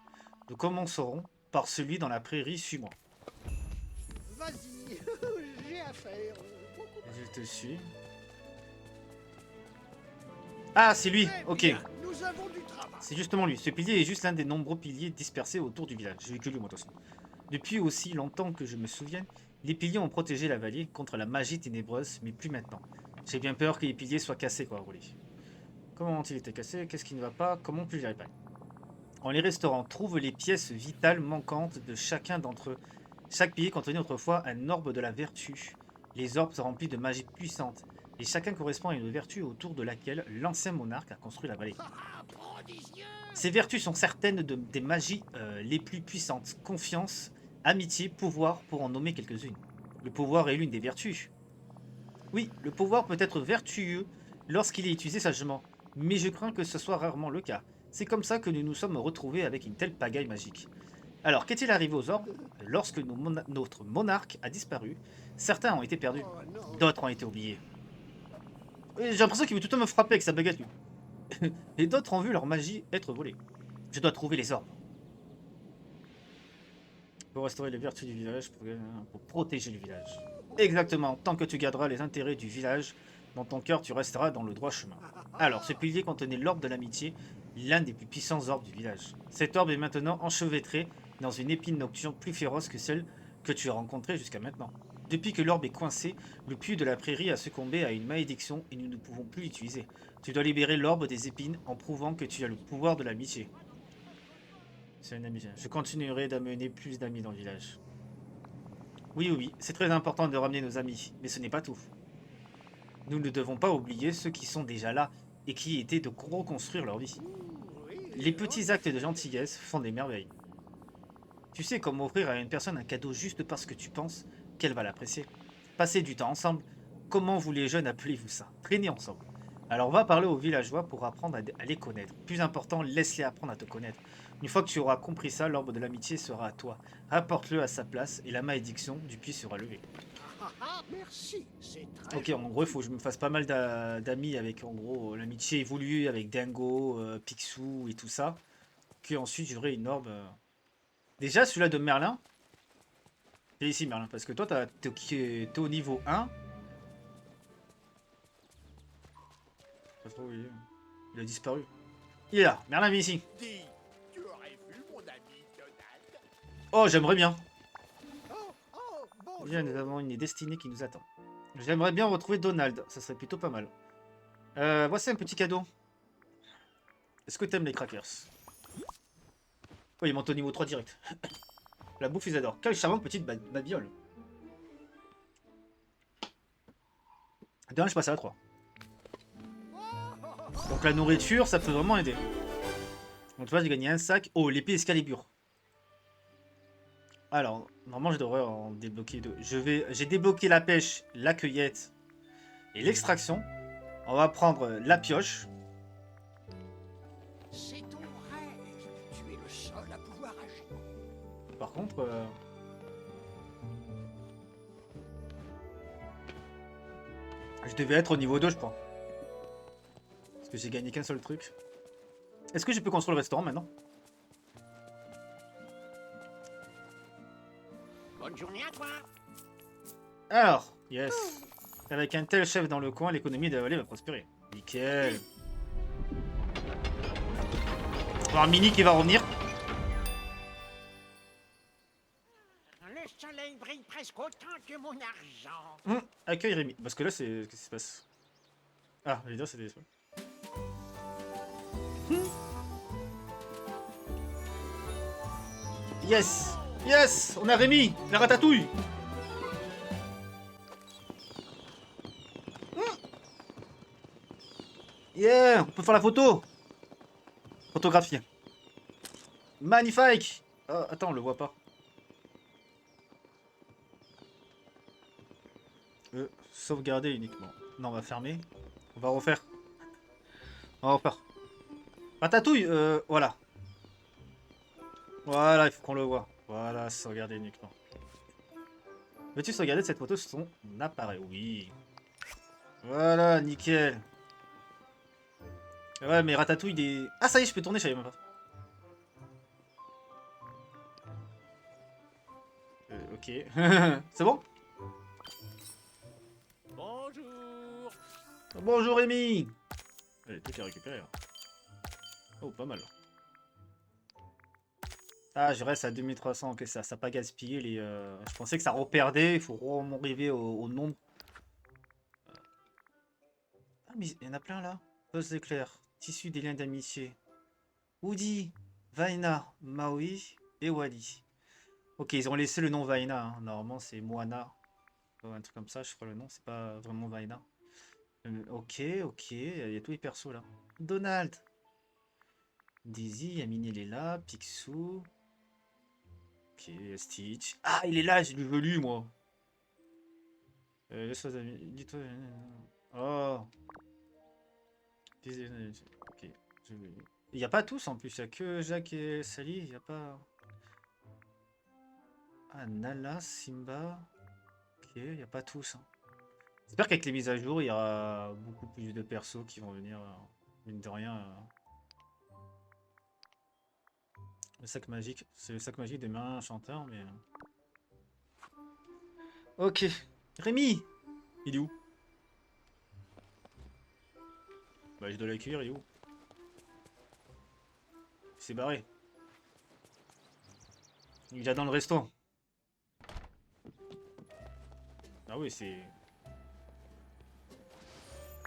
Nous commencerons par celui dans la prairie, suis-moi. Vas-y, j'ai affaire. Beaucoup. Je te suis. Ah, c'est lui, Très ok. bien, nous avons du travail. C'est justement lui. Ce pilier est juste l'un des nombreux piliers dispersés autour du village. J'ai vu que lui, moi, de toute façon. Depuis aussi longtemps que je me souvienne, les piliers ont protégé la vallée contre la magie ténébreuse, mais plus maintenant. J'ai bien peur que les piliers soient cassés, quoi, Rolly. Comment ont-ils été cassés? Qu'est-ce qui ne va pas? Comment puis-je les réparer? En les restaurant, trouve les pièces vitales manquantes de chacun d'entre eux. Chaque pilier contenait autrefois un orbe de la vertu. Les orbes sont remplis de magie puissante, et chacun correspond à une vertu autour de laquelle l'ancien monarque a construit la vallée. Prodigieux. Ces vertus sont certaines des magies les plus puissantes. Confiance, amitié, pouvoir, pour en nommer quelques-unes. Le pouvoir est l'une des vertus. Oui, le pouvoir peut être vertueux lorsqu'il est utilisé sagement, mais je crains que ce soit rarement le cas. C'est comme ça que nous nous sommes retrouvés avec une telle pagaille magique. Alors, qu'est-il arrivé aux orbes? Lorsque notre monarque a disparu, certains ont été perdus, Oh non. d'autres ont été oubliés. Et j'ai l'impression qu'il veut tout le temps me frapper avec sa baguette, lui. Et d'autres ont vu leur magie être volée. Je dois trouver les orbes. Pour restaurer les vertus du village, pour protéger le village. Exactement, tant que tu garderas les intérêts du village, dans ton cœur tu resteras dans le droit chemin. Alors, ce pilier contenait l'orbe de l'amitié, l'un des plus puissants orbes du village. Cet orbe est maintenant enchevêtré dans une épine nocturne plus féroce que celle que tu as rencontrée jusqu'à maintenant. Depuis que l'orbe est coincé, le puits de la prairie a succombé à une malédiction et nous ne pouvons plus l'utiliser. Tu dois libérer l'orbe des épines en prouvant que tu as le pouvoir de l'amitié. C'est un ami. Je continuerai d'amener plus d'amis dans le village. Oui, c'est très important de ramener nos amis, mais ce n'est pas tout. Nous ne devons pas oublier ceux qui sont déjà là et qui étaient de reconstruire leur vie. Oui, Les petits actes de gentillesse font des merveilles. Tu sais comment offrir à une personne un cadeau juste parce que tu penses qu'elle va l'apprécier. Passer du temps ensemble, comment vous les jeunes appelez-vous ça? Traîner ensemble. Alors va parler aux villageois pour apprendre à les connaître. Plus important, laisse-les apprendre à te connaître. Une fois que tu auras compris ça, l'orbe de l'amitié sera à toi. Rapporte-le à sa place et la malédiction du puits sera levée. merci, c'est très Ok, en gros, il faut que je me fasse pas mal d'amis avec, en gros, l'amitié évolue avec Dingo, Picsou et tout ça. Que ensuite j'aurai une orbe. Déjà, celui-là de Merlin. C'est ici, Merlin, parce que toi, t'es au niveau 1. Pas trop où il est. Il a disparu. Il est là, Merlin, viens ici. Dis, tu aurais vu mon ami Donald? Oh, j'aimerais bien. bon. Bien, nous avons une destinée qui nous attend. J'aimerais bien retrouver Donald, ça serait plutôt pas mal. Voici un petit cadeau. Est-ce que t'aimes les crackers? Oh, il monte au niveau 3 direct. La bouffe, ils adorent. Quelle charmante petite babiole. Demain, je passe à la 3. Donc la nourriture, ça peut vraiment aider. Donc tu vois, j'ai gagné un sac. Oh, l'épée Excalibur. Alors, normalement, je devrais en débloquer deux. J'ai débloqué la pêche, la cueillette et l'extraction. On va prendre la pioche. C'est ton rêve. Tu es le seul à pouvoir agir. Par contre... je devais être au niveau 2, je crois. Parce que j'ai gagné qu'un seul truc. Est-ce que je peux construire le restaurant maintenant? Bonne journée à toi. Alors, yes. Avec un tel chef dans le coin, l'économie de la vallée va prospérer. Nickel. On va avoir Mini qui va revenir. Le soleil brille presque autant que mon argent. Accueille Rémi. Parce que là, c'est... Qu'est-ce qui se passe? Ah, je vais dire, c'est des... Yes! Yes! On a Rémi! La ratatouille! Yeah! On peut faire la photo! Photographier. Magnifique! Oh, attends, on le voit pas. Sauvegarder uniquement. Non, on va fermer. On va refaire. On va refaire. Ratatouille! Voilà. Voilà, il faut qu'on le voit. Voilà, sauvegarder uniquement. Veux-tu sauvegarder cette photo sur ton appareil? Oui. Voilà, nickel. Ouais, mais Ratatouille des... Ah, ça y est, je peux tourner, je savais même pas. Ok. C'est bon? Bonjour. Bonjour, Rémi. Allez, tout est récupéré, là. Oh, pas mal. Ah, je reste à 2300, ok, ça n'a pas gaspillé les... Je pensais que ça reperdait, il faut arriver au nombre. Ah, mais il y en a plein, là. Pose d'éclair, tissu des liens d'amitié. Woody, Vaina, Maui et Wally. Ok, ils ont laissé le nom Vaina, hein. Normalement, c'est Moana. Un truc comme ça, je crois le nom, c'est pas vraiment Vaina. Ok, ok, il y a tous les persos, là. Donald. Daisy, Yamine, elle est là, Picsou... Ok, Stitch. Ah, il est là, j'ai du velu, moi. Laisse-toi amis. Dis-toi. Oh. Ok. Il n'y a pas tous en plus, il n'y a que Jacques et Sally, il n'y a pas. Ah, Nala, Simba. Ok, il n'y a pas tous. Hein. J'espère qu'avec les mises à jour, il y aura beaucoup plus de persos qui vont venir. Mine de rien. Le sac magique, c'est le sac magique des marins enchanteurs, mais... Ok. Rémi! Il est où? Bah, je dois l'accueillir, il est où? Il s'est barré. Il est déjà dans le resto. Ah oui, c'est...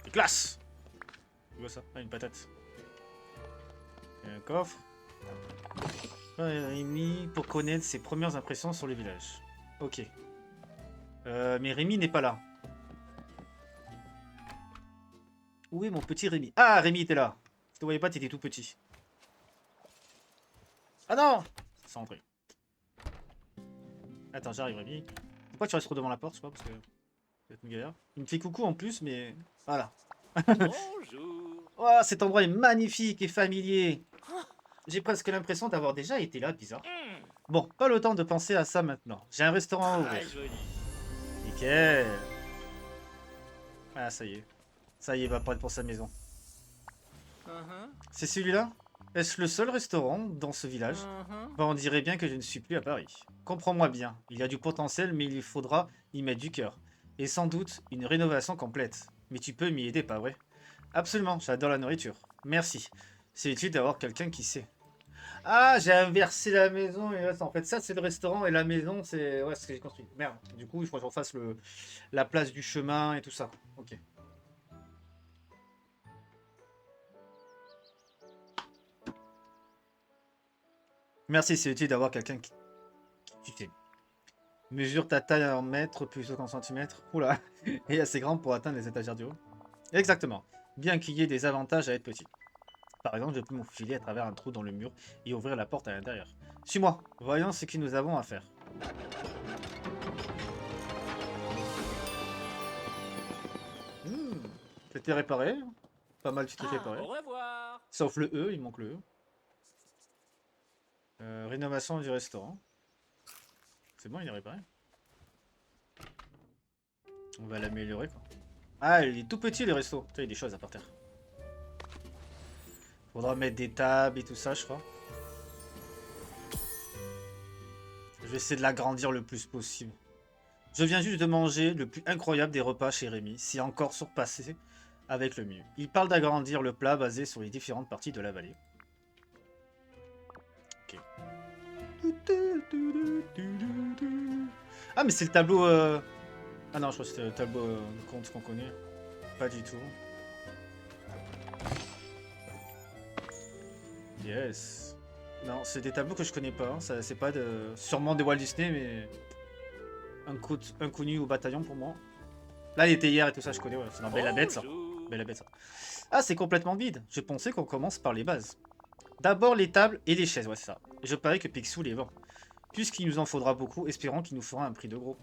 C'est classe! Tu vois ça? Ah, une patate. Et un coffre. Rémi pour connaître ses premières impressions sur le village. Ok. Mais Rémi n'est pas là. Où est mon petit Rémi? Ah, Rémi était là. Je te voyais pas, t'étais tout petit. Ah non! C'est rentré. Attends, j'arrive Rémi. Pourquoi tu restes trop devant la porte, je crois, parce que c'est une galère. Il me fait coucou en plus, mais... Voilà. Bonjour. Oh, cet endroit est magnifique et familier. J'ai presque l'impression d'avoir déjà été là, bizarre. Bon, pas le temps de penser à ça maintenant. J'ai un restaurant à ouvrir. Très joli. Nickel. Ah, ça y est. Ça y est, il va prendre pour sa maison. C'est celui-là? Est-ce le seul restaurant dans ce village? Bah, on dirait bien que je ne suis plus à Paris. Comprends-moi bien, il y a du potentiel, mais il faudra y mettre du cœur. Et sans doute, une rénovation complète. Mais tu peux m'y aider, pas vrai? Absolument, j'adore la nourriture. Merci. C'est utile d'avoir quelqu'un qui sait. Ah, j'ai inversé la maison et là, en fait, ça, c'est le restaurant et la maison, c'est ouais, ce que j'ai construit. Merde. Du coup, il faut que je refasse la place du chemin et tout ça. Ok. Merci, c'est utile d'avoir quelqu'un qui... Tu sais. Mesure ta taille en mètres plutôt qu'en centimètres. Oula. Et assez grande pour atteindre les étagères du haut. Exactement. Bien qu'il y ait des avantages à être petit. Par exemple, je peux m'enfiler à travers un trou dans le mur et ouvrir la porte à l'intérieur. Suis-moi, voyons ce que nous avons à faire. C'était réparé. Pas mal, tu t'es réparé. Au revoir. Sauf le E, il manque le E. Rénovation du restaurant. C'est bon, il est réparé. On va l'améliorer quoi. Ah, il est tout petit le resto. Putain, il y a des choses à par terre. Faudra mettre des tables et tout ça, je crois. Je vais essayer de l'agrandir le plus possible. Je viens juste de manger le plus incroyable des repas chez Rémi, si encore surpassé avec le mieux. Il parle d'agrandir le plat basé sur les différentes parties de la vallée. Ok. Ah, mais c'est le tableau... Ah non, je crois que c'était le tableau de compte qu'on connaît. Pas du tout. Yes. Non, c'est des tableaux que je connais pas. Ça, c'est pas de... Sûrement des Walt Disney, mais... Inconnu au bataillon pour moi. Là, il était hier et tout ça, je connais. Ouais. C'est dans Belle la Bête, ça. Bonjour. Belle la Bête, ça. Ah, c'est complètement vide. Je pensais qu'on commence par les bases. D'abord les tables et les chaises, ouais, c'est ça. Et je parie que Picsou les vend. Puisqu'il nous en faudra beaucoup, espérant qu'il nous fera un prix de gros.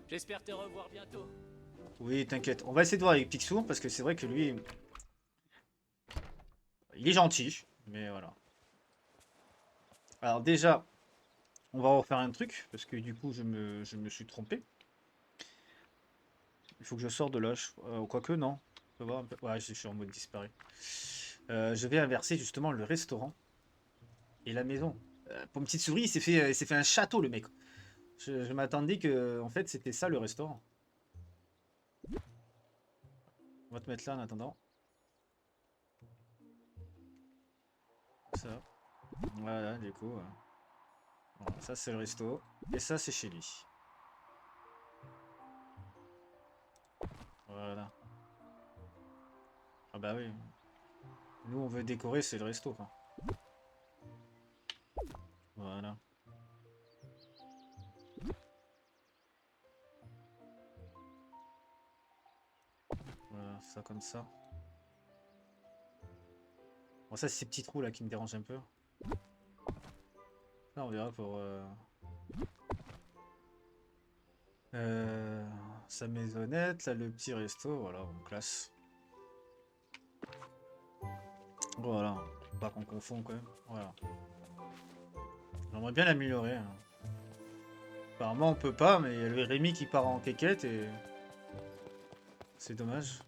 J'espère te revoir bientôt. Oui, t'inquiète. On va essayer de voir avec Picsou, parce que c'est vrai que lui... Il est gentil, mais voilà. Alors déjà, on va refaire un truc, parce que du coup, je me suis trompé. Il faut que je sorte de là. Quoique, non. Ça va un peu... Ouais, je suis en mode disparu. Je vais inverser justement le restaurant et la maison. Pour une petite souris, il s'est fait un château, le mec. Je m'attendais que, en fait, c'était ça le restaurant. On va te mettre là en attendant. Ça. Voilà, du coup. Bon, ça, c'est le resto. Et ça, c'est chez lui. Voilà. Ah bah oui. Nous, on veut décorer, c'est le resto, quoi. Voilà. Voilà, ça comme ça. Bon, ça, c'est ces petits trous là qui me dérangent un peu. Là, on verra pour sa maisonnette. Là, le petit resto. Voilà, on classe. Voilà. Faut pas qu'on confond quand même. Voilà. J'aimerais bien l'améliorer. Hein. Apparemment, on peut pas, mais il y a le Rémi qui part en quéquette et. C'est dommage.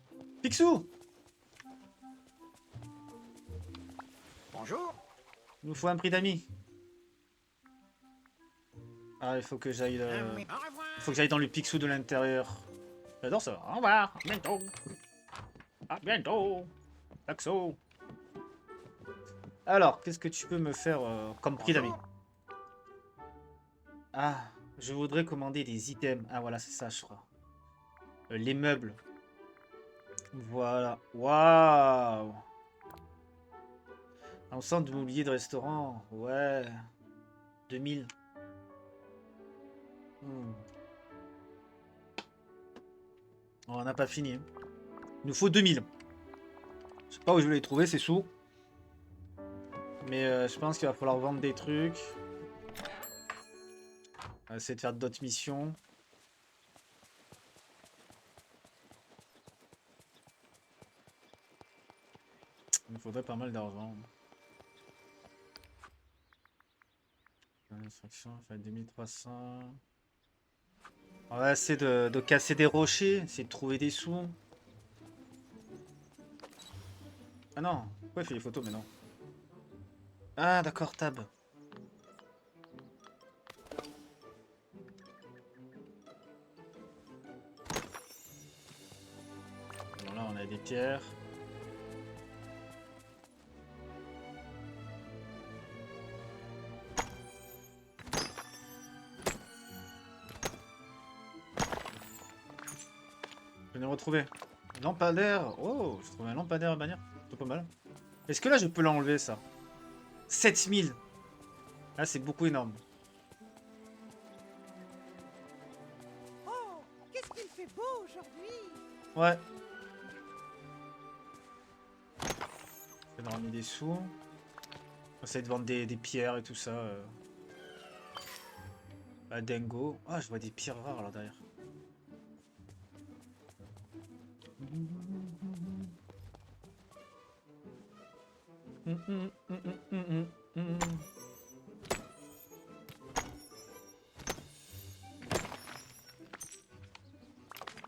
Picsou! Bonjour. Il nous faut un prix d'amis. Ah, il faut que j'aille. Au revoir. Il faut que j'aille dans le Picsou de l'intérieur. J'adore ça. Au revoir. À bientôt. À bientôt. Taxo. Alors, qu'est-ce que tu peux me faire comme prix d'amis? Ah, je voudrais commander des items. Ah, voilà, c'est ça, je crois. Les meubles. Voilà. Waouh. Ensemble de mobilier de restaurant. Ouais. 2000. On n'a pas fini. Il nous faut 2000. Je sais pas où je vais les trouver, ces sous. Mais je pense qu'il va falloir vendre des trucs. On va essayer de faire d'autres missions. Il me faudrait pas mal d'argent. Instruction, fait 2300. On va essayer de casser des rochers, essayer de trouver des sous. Ah non, pourquoi il fait les photos maintenant? Ah d'accord, tab. Bon là on a des pierres. Je l'ai retrouvé. Lampadaire. Oh, j'ai trouvé un lampadaire à bannière. C'est pas mal. Est-ce que là je peux l'enlever ça? 7000. Là c'est beaucoup énorme. Oh, qu'est-ce qu'il fait beau aujourd'hui! Ouais. On a remis des sous. On va essayer de vendre des pierres et tout ça. Ah, dingo. Ah, je vois des pierres rares là derrière.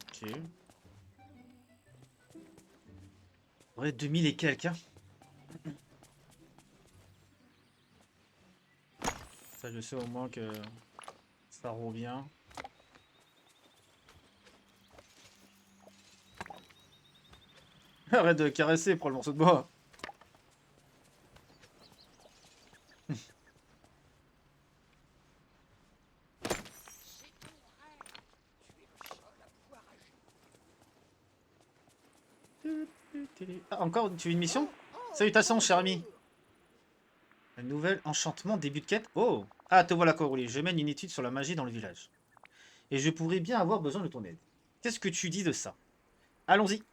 Ok. Ouais, 2000 et quelques, hein. Ça, je sais au moins que ça revient. Arrête de caresser, prends le morceau de bois. C'est ton rêve. Tu es le seul à pouvoir agir. Ah, encore, tu veux une mission? Salutations, cher ami. Un nouvel enchantement, début de quête. Oh! Ah, te voilà, Coralie. Je mène une étude sur la magie dans le village. Et je pourrais bien avoir besoin de ton aide. Qu'est-ce que tu dis de ça? Allons-y.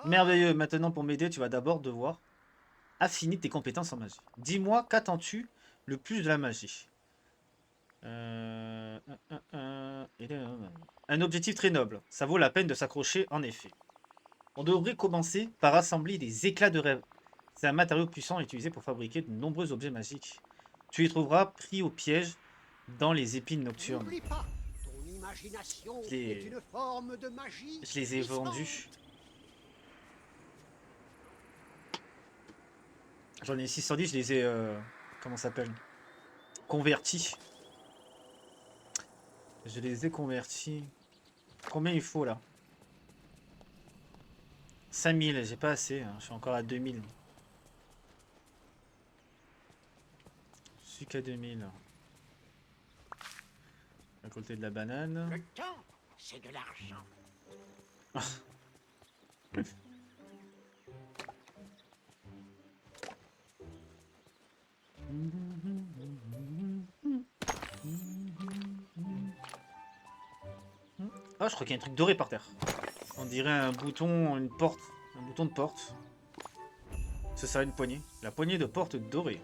Merveilleux. Maintenant, pour m'aider, tu vas d'abord devoir affiner tes compétences en magie. Dis-moi, qu'attends-tu le plus de la magie? Un objectif très noble. Ça vaut la peine de s'accrocher, en effet. On devrait commencer par assembler des éclats de rêve. C'est un matériau puissant utilisé pour fabriquer de nombreux objets magiques. Tu y trouveras pris au piège dans les épines nocturnes. N'oublie pas, ton imagination Je les- est une forme de magie. Je les ai puissante. vendus. J'en ai 6 sur 10, je les ai... comment ça s'appelle? Convertis. Je les ai convertis. Combien il faut là? 5000, j'ai pas assez, hein. Je suis encore à 2000. Je suis qu'à 2000. Récolter de la banane. Le temps, c'est de l'argent. Ah, je crois qu'il y a un truc doré par terre. On dirait un bouton, une porte. Un bouton de porte. Ça serait une poignée. La poignée de porte dorée.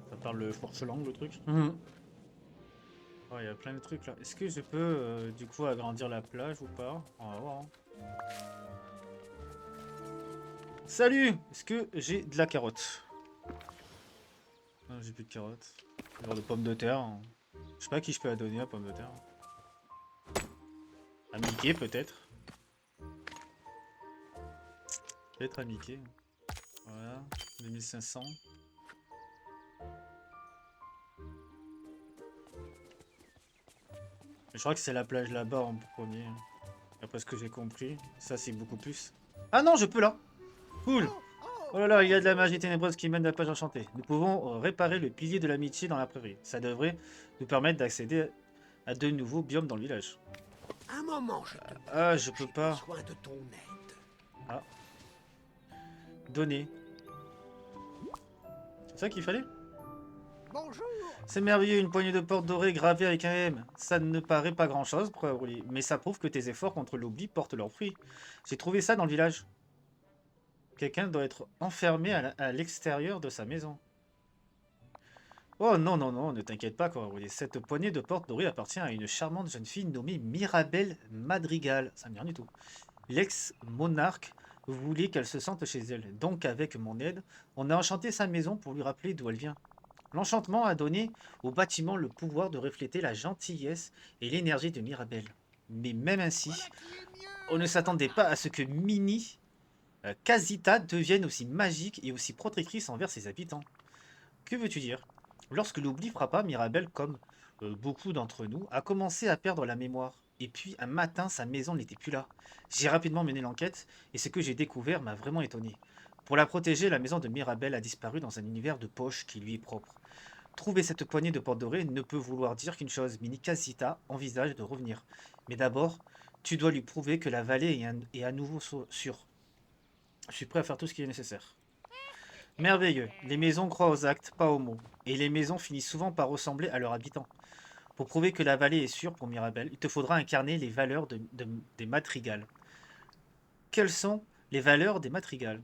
Ça parle le force-langue, le truc. Oh, il y a plein de trucs là. Est-ce que je peux du coup agrandir la plage ou pas? On va voir, hein. Salut! Est-ce que j'ai de la carotte? Non, j'ai plus de carottes. Genre de pommes de terre, hein. Je sais pas à qui je peux la donner, la pomme de terre. À Mickey peut-être. Peut-être à Mickey. Voilà. 2500. Je crois que c'est la plage là-bas en premier. Après ce que j'ai compris. Ça, c'est beaucoup plus. Ah non, je peux là. Cool. Oh là là, il y a de la magie ténébreuse qui mène à la plage enchantée. Nous pouvons réparer le pilier de l'amitié dans la prairie. Ça devrait nous permettre d'accéder à de nouveaux biomes dans le village. Un moment, je te Ah, je peux j'ai pas. besoin de ton aide. Donner. C'est ça qu'il fallait? Bonjour. C'est merveilleux, une poignée de porte dorée gravée avec un M. Ça ne paraît pas grand-chose, mais ça prouve que tes efforts contre l'oubli portent leurs fruits. J'ai trouvé ça dans le village. Quelqu'un doit être enfermé à l'extérieur de sa maison. Oh non, non, non, ne t'inquiète pas, Coralie. Cette poignée de porte dorée appartient à une charmante jeune fille nommée Mirabelle Madrigal. Ça me dit rien du tout. L'ex-monarque voulait qu'elle se sente chez elle. Donc, avec mon aide, on a enchanté sa maison pour lui rappeler d'où elle vient. L'enchantement a donné au bâtiment le pouvoir de refléter la gentillesse et l'énergie de Mirabelle. Mais même ainsi, Voilà qui est mieux. on ne s'attendait pas à ce que Mini Kazita devienne aussi magique et aussi protectrice envers ses habitants. Que veux-tu dire? Lorsque l'oubli frappa, Mirabelle, comme beaucoup d'entre nous, a commencé à perdre la mémoire. Et puis, un matin, sa maison n'était plus là. J'ai rapidement mené l'enquête, et ce que j'ai découvert m'a vraiment étonné. Pour la protéger, la maison de Mirabelle a disparu dans un univers de poche qui lui est propre. Trouver cette poignée de porte dorée ne peut vouloir dire qu'une chose. Mini Kazita envisage de revenir. Mais d'abord, tu dois lui prouver que la vallée est à nouveau sûre. Je suis prêt à faire tout ce qui est nécessaire. Merveilleux. Les maisons croient aux actes, pas aux mots. Et les maisons finissent souvent par ressembler à leurs habitants. Pour prouver que la vallée est sûre pour Mirabel, il te faudra incarner les valeurs des madrigals. Quelles sont les valeurs des madrigals?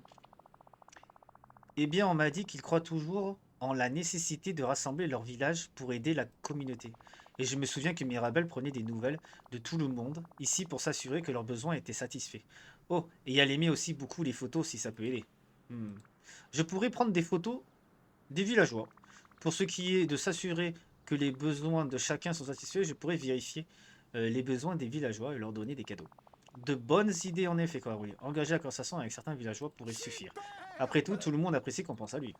Eh bien, on m'a dit qu'ils croient toujours en la nécessité de rassembler leur village pour aider la communauté. Et je me souviens que Mirabel prenait des nouvelles de tout le monde ici pour s'assurer que leurs besoins étaient satisfaits. Oh, et elle aimait aussi beaucoup les photos si ça peut aider. Hmm. Je pourrais prendre des photos des villageois. Pour ce qui est de s'assurer que les besoins de chacun sont satisfaits, je pourrais vérifier les besoins des villageois et leur donner des cadeaux. De bonnes idées en effet, Corarouli. Engager la conversation avec certains villageois pourrait suffire. Après tout le monde apprécie qu'on pense à lui.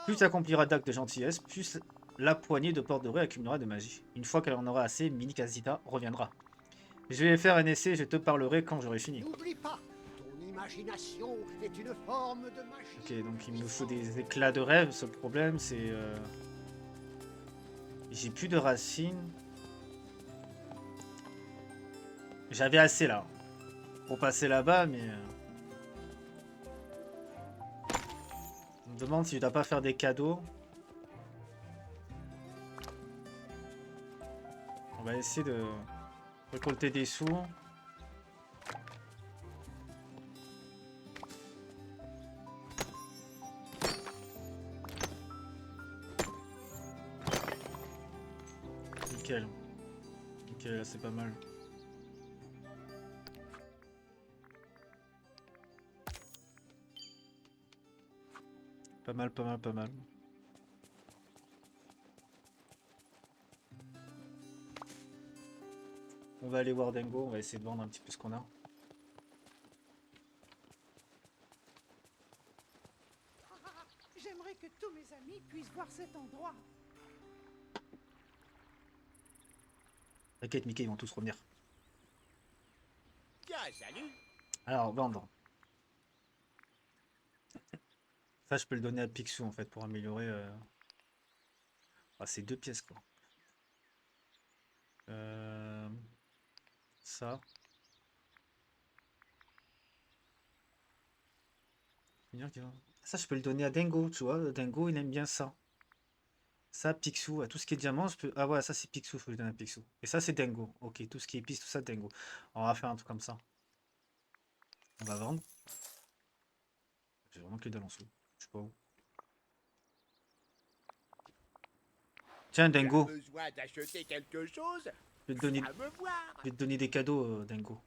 Plus tu accompliras d'actes de gentillesse, plus la poignée de portes dorées accumulera de magie. Une fois qu'elle en aura assez, Minikazita reviendra. Je vais faire un essai, je te parlerai quand j'aurai fini. N'oublie pas, ton imagination est une forme de magie. Ok, donc il me faut des éclats de rêve. Ce problème, c'est... J'ai plus de racines. J'avais assez là. Pour passer là-bas, mais... On me demande si je dois pas faire des cadeaux. On va essayer de récolter des sous. Nickel. Nickel, là c'est pas mal. Pas mal, pas mal, pas mal. On va aller voir Dingo, on va essayer de vendre un petit peu ce qu'on a. J'aimerais que tous mes amis puissent voir cet endroit. T'inquiète Mickey, ils vont tous revenir. Tiens, salut. Alors, vendre. Ça, je peux le donner à Picsou en fait pour améliorer. Ah, c'est 2 pièces quoi. Ça. Ça, je peux le donner à Dingo, tu vois. Dingo, il aime bien ça. Ça, Picsou, tout ce qui est diamant, je peux... Ah ouais, ça c'est Picsou, faut que je donne à Picsou. Et ça c'est Dingo. Ok, tout ce qui est épice, tout ça, Dingo. On va faire un truc comme ça. On va vendre. J'ai vraiment que les dalles en dessous. Je sais pas où. Tiens, Dingo. Tu as besoin d'acheter quelque chose? Je vais te donner, À me voir. je vais te donner des cadeaux, Dingo.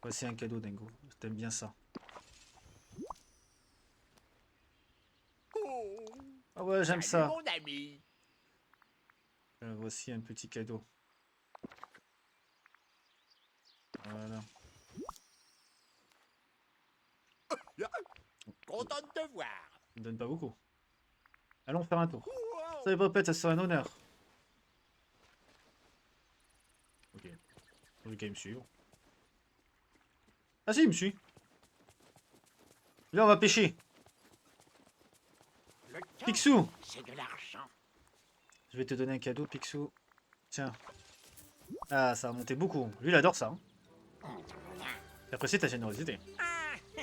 Voici un cadeau, Dingo. T'aimes bien ça. Oh, Ah ouais, j'aime salut, ça. mon ami. Voici un petit cadeau. Voilà. Content de te voir. Il me donne pas beaucoup. Allons faire un tour. Wow. Ça va pas, ça serait un honneur. Ok. Le gars, il me suit. Ah si, il me suit. Là, on va pêcher. Le temps, Picsou, c'est de l'argent. je vais te donner un cadeau, Picsou. Tiens. Ah, ça a monté beaucoup. Lui, il adore ça. Hein. J'apprécie ta générosité.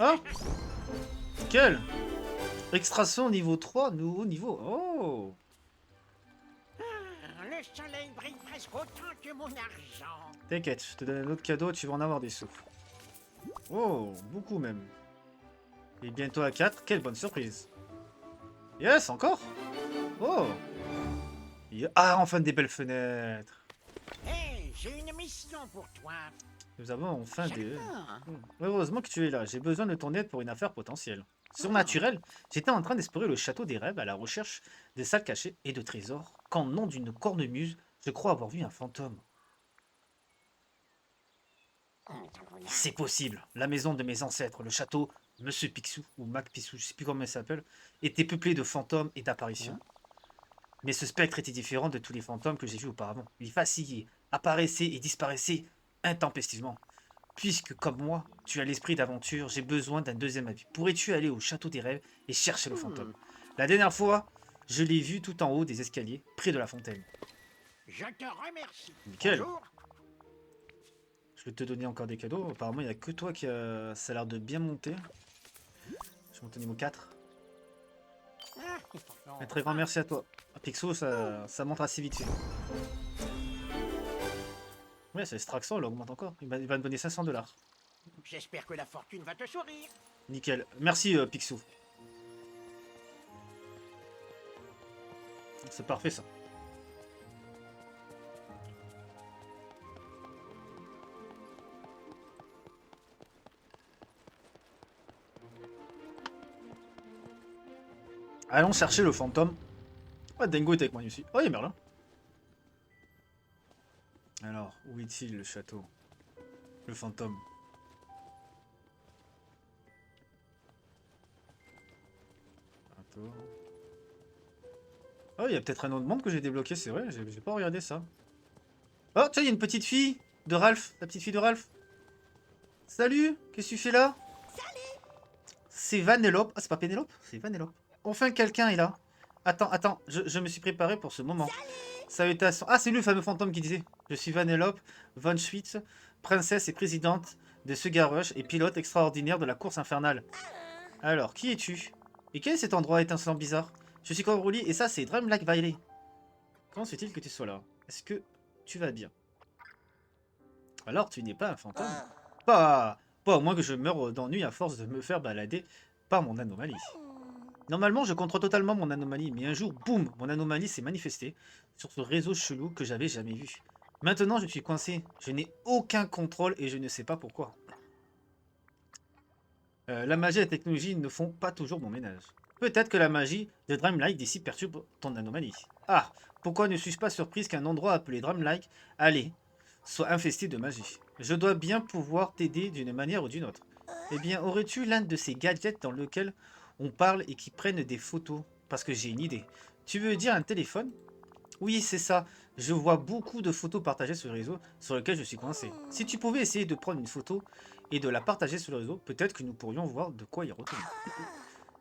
Ah, quel extraction niveau 3, nouveau niveau. Oh, Le soleil brille presque autant que mon argent. t'inquiète, je te donne un autre cadeau, tu vas en avoir des sous. Oh, beaucoup même. Et bientôt à 4, quelle bonne surprise. Yes, encore. Oh. Ah, enfin des belles fenêtres. Hé, j'ai une mission pour toi. Nous avons enfin des... J'adore. Heureusement que tu es là, j'ai besoin de ton aide pour une affaire potentielle. Surnaturel, j'étais en train d'explorer le château des rêves à la recherche des salles cachées et de trésors, quand, nom d'une cornemuse, je crois avoir vu un fantôme. C'est possible. La maison de mes ancêtres, le château Monsieur Picsou, ou Mac Picsou, je sais plus comment il s'appelle, était peuplé de fantômes et d'apparitions. Mais ce spectre était différent de tous les fantômes que j'ai vus auparavant. Il vacillait, apparaissait et disparaissait intempestivement. Puisque, comme moi, tu as l'esprit d'aventure, j'ai besoin d'un deuxième avis. Pourrais-tu aller au château des rêves et chercher le fantôme? La dernière fois, je l'ai vu tout en haut des escaliers, près de la fontaine. Je te remercie. Nickel. Bonjour. Je vais te donner encore des cadeaux. Apparemment, il n'y a que toi qui a... Ça a l'air de bien monter. Je monte au niveau 4. Un très grand merci à toi. Ah, Picsou, ça monte assez vite fait. Ouais, cette extraction, elle augmente encore. Il va me donner 500 $. J'espère que la fortune va te sourire. Nickel. Merci, Picsou. C'est parfait, ça. Allons chercher le fantôme. Ah, Dingo est avec moi aussi. Oh, il y a Merlin. Alors, où est-il le château? Le fantôme. Oh, il y a peut-être un autre monde que j'ai débloqué, c'est vrai, j'ai pas regardé ça. Oh, tiens, il y a une petite fille de Ralph, la petite fille de Ralph. Salut, qu'est-ce que tu fais là? Salut. C'est Vanellope. Ah, c'est pas Pénélope, c'est Vanellope. Enfin, quelqu'un est là. Attends, je me suis préparé pour ce moment. Salutations. Ah, c'est lui le fameux fantôme qui disait: je suis Vanellope von Schwitz, princesse et présidente de Sugarush et pilote extraordinaire de la course infernale. Alors, qui es-tu? Et quel est cet endroit étincelant bizarre? Je suis Coralie et ça, c'est Dreamlike Valley. Comment se fait-il que tu sois là? Est-ce que tu vas bien? Alors, tu n'es pas un fantôme? Pas au moins que je meure d'ennui à force de me faire balader par mon anomalie. Normalement, je contrôle totalement mon anomalie, mais un jour, boum, mon anomalie s'est manifestée sur ce réseau chelou que j'avais jamais vu. Maintenant, je suis coincé. Je n'ai aucun contrôle et je ne sais pas pourquoi. La magie et la technologie ne font pas toujours mon ménage. Peut-être que la magie de Dreamlike d'ici perturbe ton anomalie. Ah, pourquoi ne suis-je pas surprise qu'un endroit appelé Dreamlike, allez, soit infesté de magie? Je dois bien pouvoir t'aider d'une manière ou d'une autre. Eh bien, aurais-tu l'un de ces gadgets dans lequel on parle et qui prennent des photos? Parce que j'ai une idée. Tu veux dire un téléphone? Oui, c'est ça. Je vois beaucoup de photos partagées sur le réseau sur lequel je suis coincé. Si tu pouvais essayer de prendre une photo et de la partager sur le réseau, peut-être que nous pourrions voir de quoi y retourner.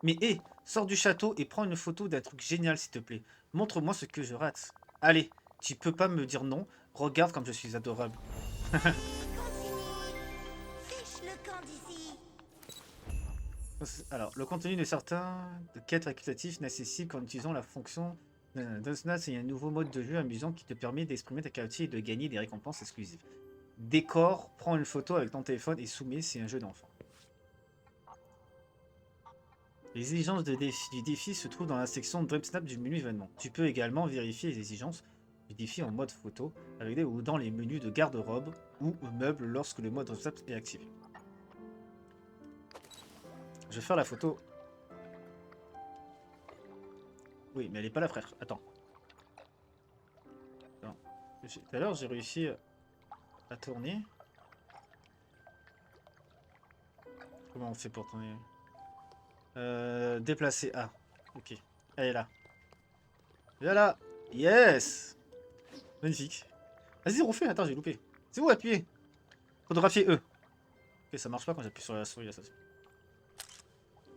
Mais hé, sors du château et prends une photo d'un truc génial s'il te plaît. Montre-moi ce que je rate. Allez, tu peux pas me dire non. Regarde comme je suis adorable. Alors, le contenu de certains quêtes facultatives n'est accessible qu'en utilisant la fonction Dunsnat. C'est un nouveau mode de jeu amusant qui te permet d'exprimer ta créativité et de gagner des récompenses exclusives. Décor, prends une photo avec ton téléphone et soumets, c'est un jeu d'enfant. Les exigences du défi se trouvent dans la section Dreamsnap du menu événement. Tu peux également vérifier les exigences du défi en mode photo avec ou dans les menus de garde-robe ou meubles lorsque le mode Dreamsnap est activé. Je vais faire la photo. Oui, mais elle est pas là, frère. Attends. Tout à l'heure, j'ai réussi à tourner. Comment on fait pour tourner? Déplacer. Ah, ok. Elle est là. Voilà. Yes. Magnifique. Vas-y, refais. Attends, j'ai loupé. C'est où appuyer? Photographier E. Ok, ça marche pas quand j'appuie sur la souris. Ça.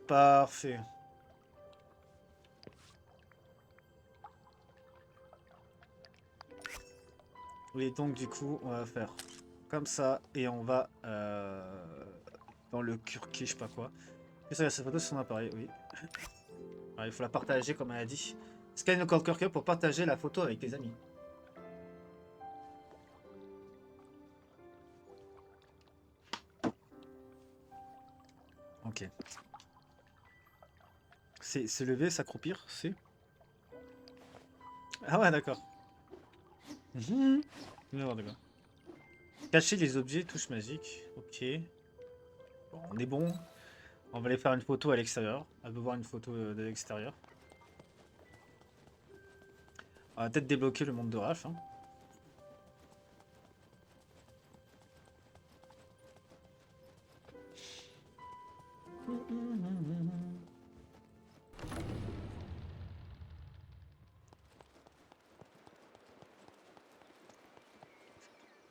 Parfait. Oui, donc du coup, on va faire comme ça et on va dans le curquet, je sais pas quoi. Et ça, cette photo sur son appareil, oui. Alors, il faut la partager comme elle a dit. Scanne le code curquet pour partager la photo avec tes amis. Ok. C'est se lever, s'accroupir, c'est... Ah ouais, d'accord. Non, d'accord. Cacher les objets, touche magique. Ok. Bon, on est bon. On va aller faire une photo à l'extérieur. Elle veut voir une photo de l'extérieur. On va peut-être débloquer le monde de Ralph. Hein.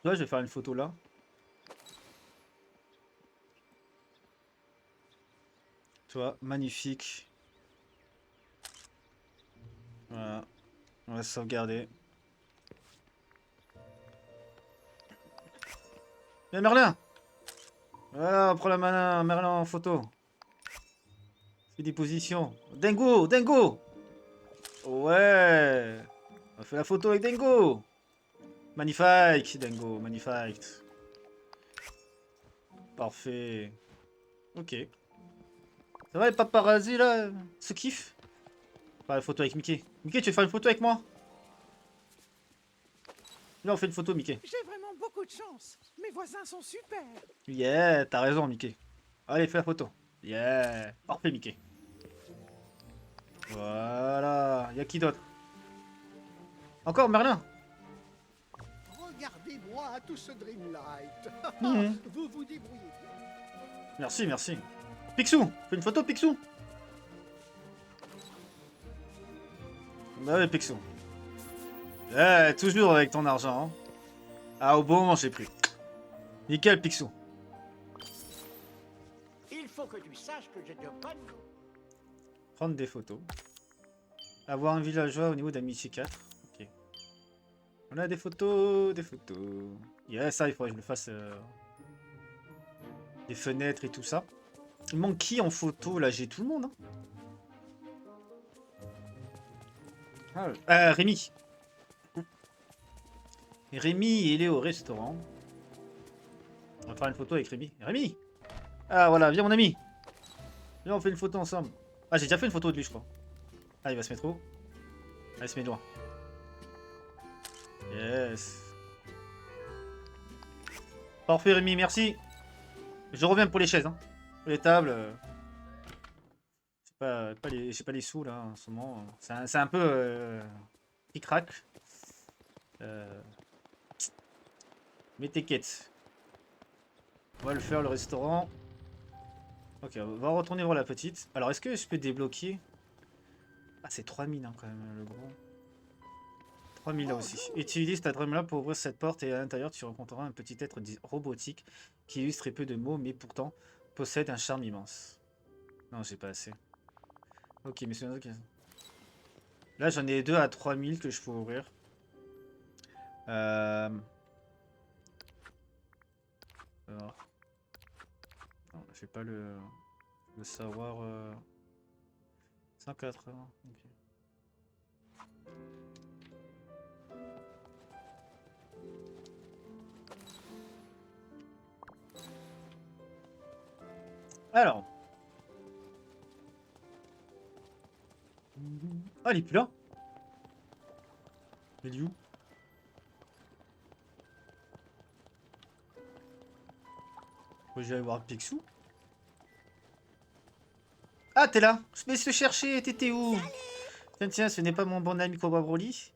Là, je vais faire une photo là. Tu vois, magnifique. Voilà. On va sauvegarder. Viens Merlin! Voilà, on prend la main Merlin en photo. Fais des positions. Dingo! Dingo! Ouais! On fait la photo avec Dingo! Magnifique, Dingo, magnifique. Parfait. Ok. Ça va les paparazzi là? Se kiffe? Faire une photo avec Mickey. Mickey, tu veux faire une photo avec moi? Là, on fait une photo, Mickey. J'ai vraiment beaucoup de chance. Mes voisins sont super. Yeah, t'as raison, Mickey. Allez, fais la photo. Yeah. Parfait, Mickey. Voilà. Y'a qui d'autre? Encore Merlin? Regardez-moi tout ce Dreamlight. Mhm. Vous vous débrouillez bien. Merci, merci. Picsou, fais une photo, Picsou. Bah ouais, Picsou. Eh, toujours avec ton argent. Hein. Ah, au bon moment, j'ai pris. Nickel, Picsou. Il faut que tu saches que j'ai de bonnes... Prendre des photos. Avoir un villageois au niveau d'Amitié 4. Ok. On a des photos, des photos. Yeah, ça, il faudrait que je le fasse. Des fenêtres et tout ça. Il manque qui en photo? Là, j'ai tout le monde. Hein. Rémi. Rémi, il est au restaurant. On va faire une photo avec Rémi. Rémi! Ah, voilà, viens, mon ami. Viens, on fait une photo ensemble. Ah, j'ai déjà fait une photo de lui, je crois. Ah, il va se mettre où? Ah, il se met loin. Yes. Parfait, Rémi, merci. Je reviens pour les chaises, hein. Pour les tables. J'ai pas les sous, là, en ce moment. C'est un peu... Pic-crac. Mais t'inquiète. On va le faire, le restaurant. Ok, on va retourner voir la petite. Alors, est-ce que je peux débloquer? Ah, c'est 3000 hein, quand même, le gros. 3000 là aussi. Utilise ta Dreamlab pour ouvrir cette porte et à l'intérieur, tu rencontreras un petit être robotique qui use très peu de mots, mais pourtant possède un charme immense. Non, j'ai pas assez. Ok, mais c'est un truc. Là, j'en ai 2 à 3000 que je peux ouvrir. Alors. Non, je vais pas le savoir. 180. Ok. Alors. Ah, il est plus là. Il est où? Faut que j'aille voir Picsou. Ah, t'es là. Je vais te chercher. T'étais où? Tiens, tiens, ce n'est pas mon bon ami Cobra Broly.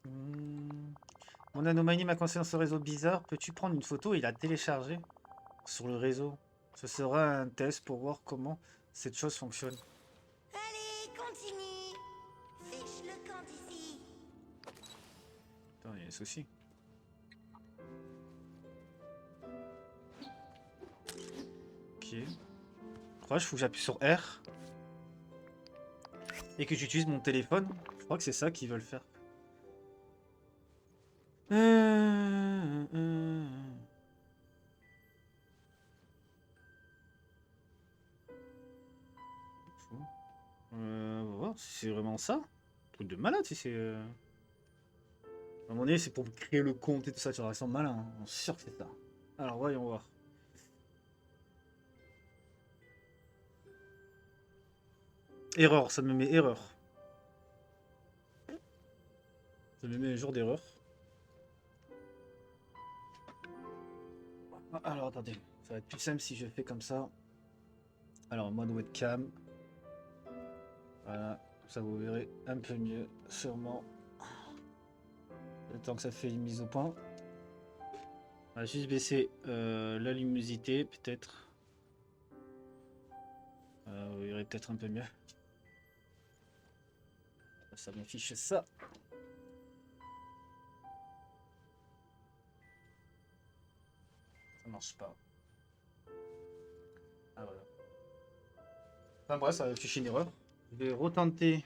Mon anomalie m'a conseillé dans ce réseau bizarre. Peux-tu prendre une photo et la télécharger sur le réseau? Ce sera un test pour voir comment cette chose fonctionne. Allez, continue. Fiche le camp d'ici. Attends, il y a un souci. Ok. Je crois qu'il faut que j'appuie sur R. Et que j'utilise mon téléphone. Je crois que c'est ça qu'ils veulent faire. On va voir si c'est vraiment ça. Truc de malade si c'est... À un moment donné, c'est pour créer le compte et tout ça, tu vois, ils sont malins, hein. On est sûr que c'est ça. Alors, voyons voir. Erreur, ça me met erreur. Ça me met un jour d'erreur. Alors, attendez. Ça va être plus simple si je fais comme ça. Alors, mode webcam. Voilà. Ça vous verrez un peu mieux, sûrement. Le temps que ça fait une mise au point. On va juste baisser la luminosité, peut-être. Vous verrez peut-être un peu mieux. Ça m'affiche ça. Ça marche pas. Ah voilà. Enfin bref, ça affiche une erreur. Je vais retenter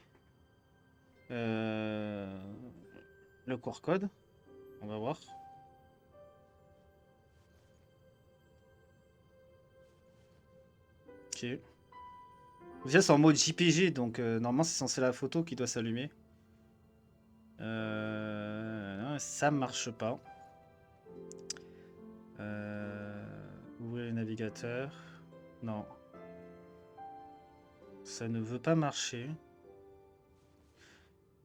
le QR code. On va voir. Ok. Déjà c'est en mode JPG, donc normalement c'est censé la photo qui doit s'allumer. Ça marche pas. Ouvrir le navigateur. Non. Ça ne veut pas marcher.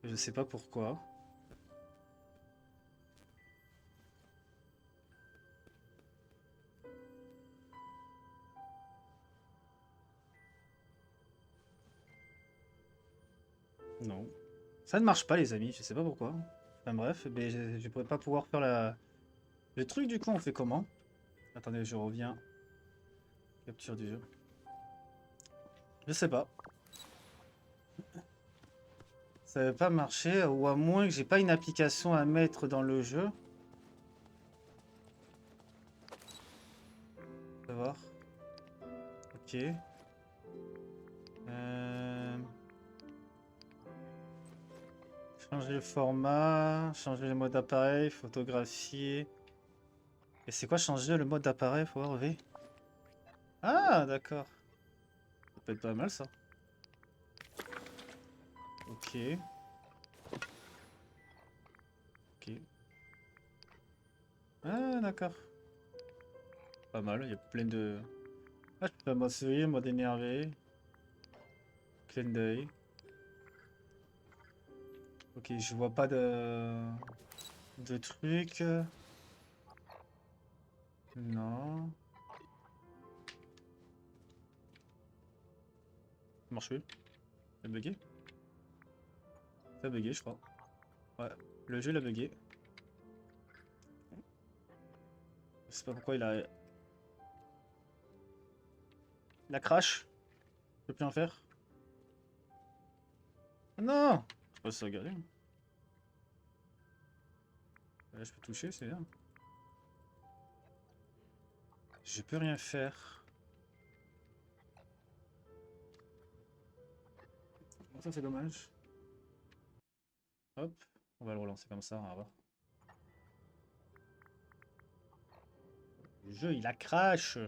Je sais pas pourquoi. Non. Ça ne marche pas, les amis. Je sais pas pourquoi. Enfin bref, mais je pourrais pas pouvoir faire la... Le truc, du coup, on fait comment? Attendez, je reviens. Capture du jeu. Je sais pas. Ça veut pas marcher, ou à moins que j'ai pas une application à mettre dans le jeu. On va voir. Ok. Changer le format, changer le mode d'appareil, photographier. Et c'est quoi changer le mode d'appareil? Faut voir V. Ah, d'accord. Ça peut être pas mal ça. Ok. Ok. Ah, d'accord. Pas mal, il y a plein de... Ah, je peux faire mode sourire, mode énervé. Clin d'œil. Ok, je vois pas de trucs. Non. Ça marche plus. Ça a bugué. Ça a bugué, je crois. Ouais, le jeu l'a bugué. Je sais pas pourquoi il a... La crash. Je peux plus en faire. Non! Je peux sauvegarder. Là, je peux toucher, c'est bien. Je peux rien faire. Ça, c'est dommage. Hop, on va le relancer comme ça, on va voir. Le jeu, il a crash!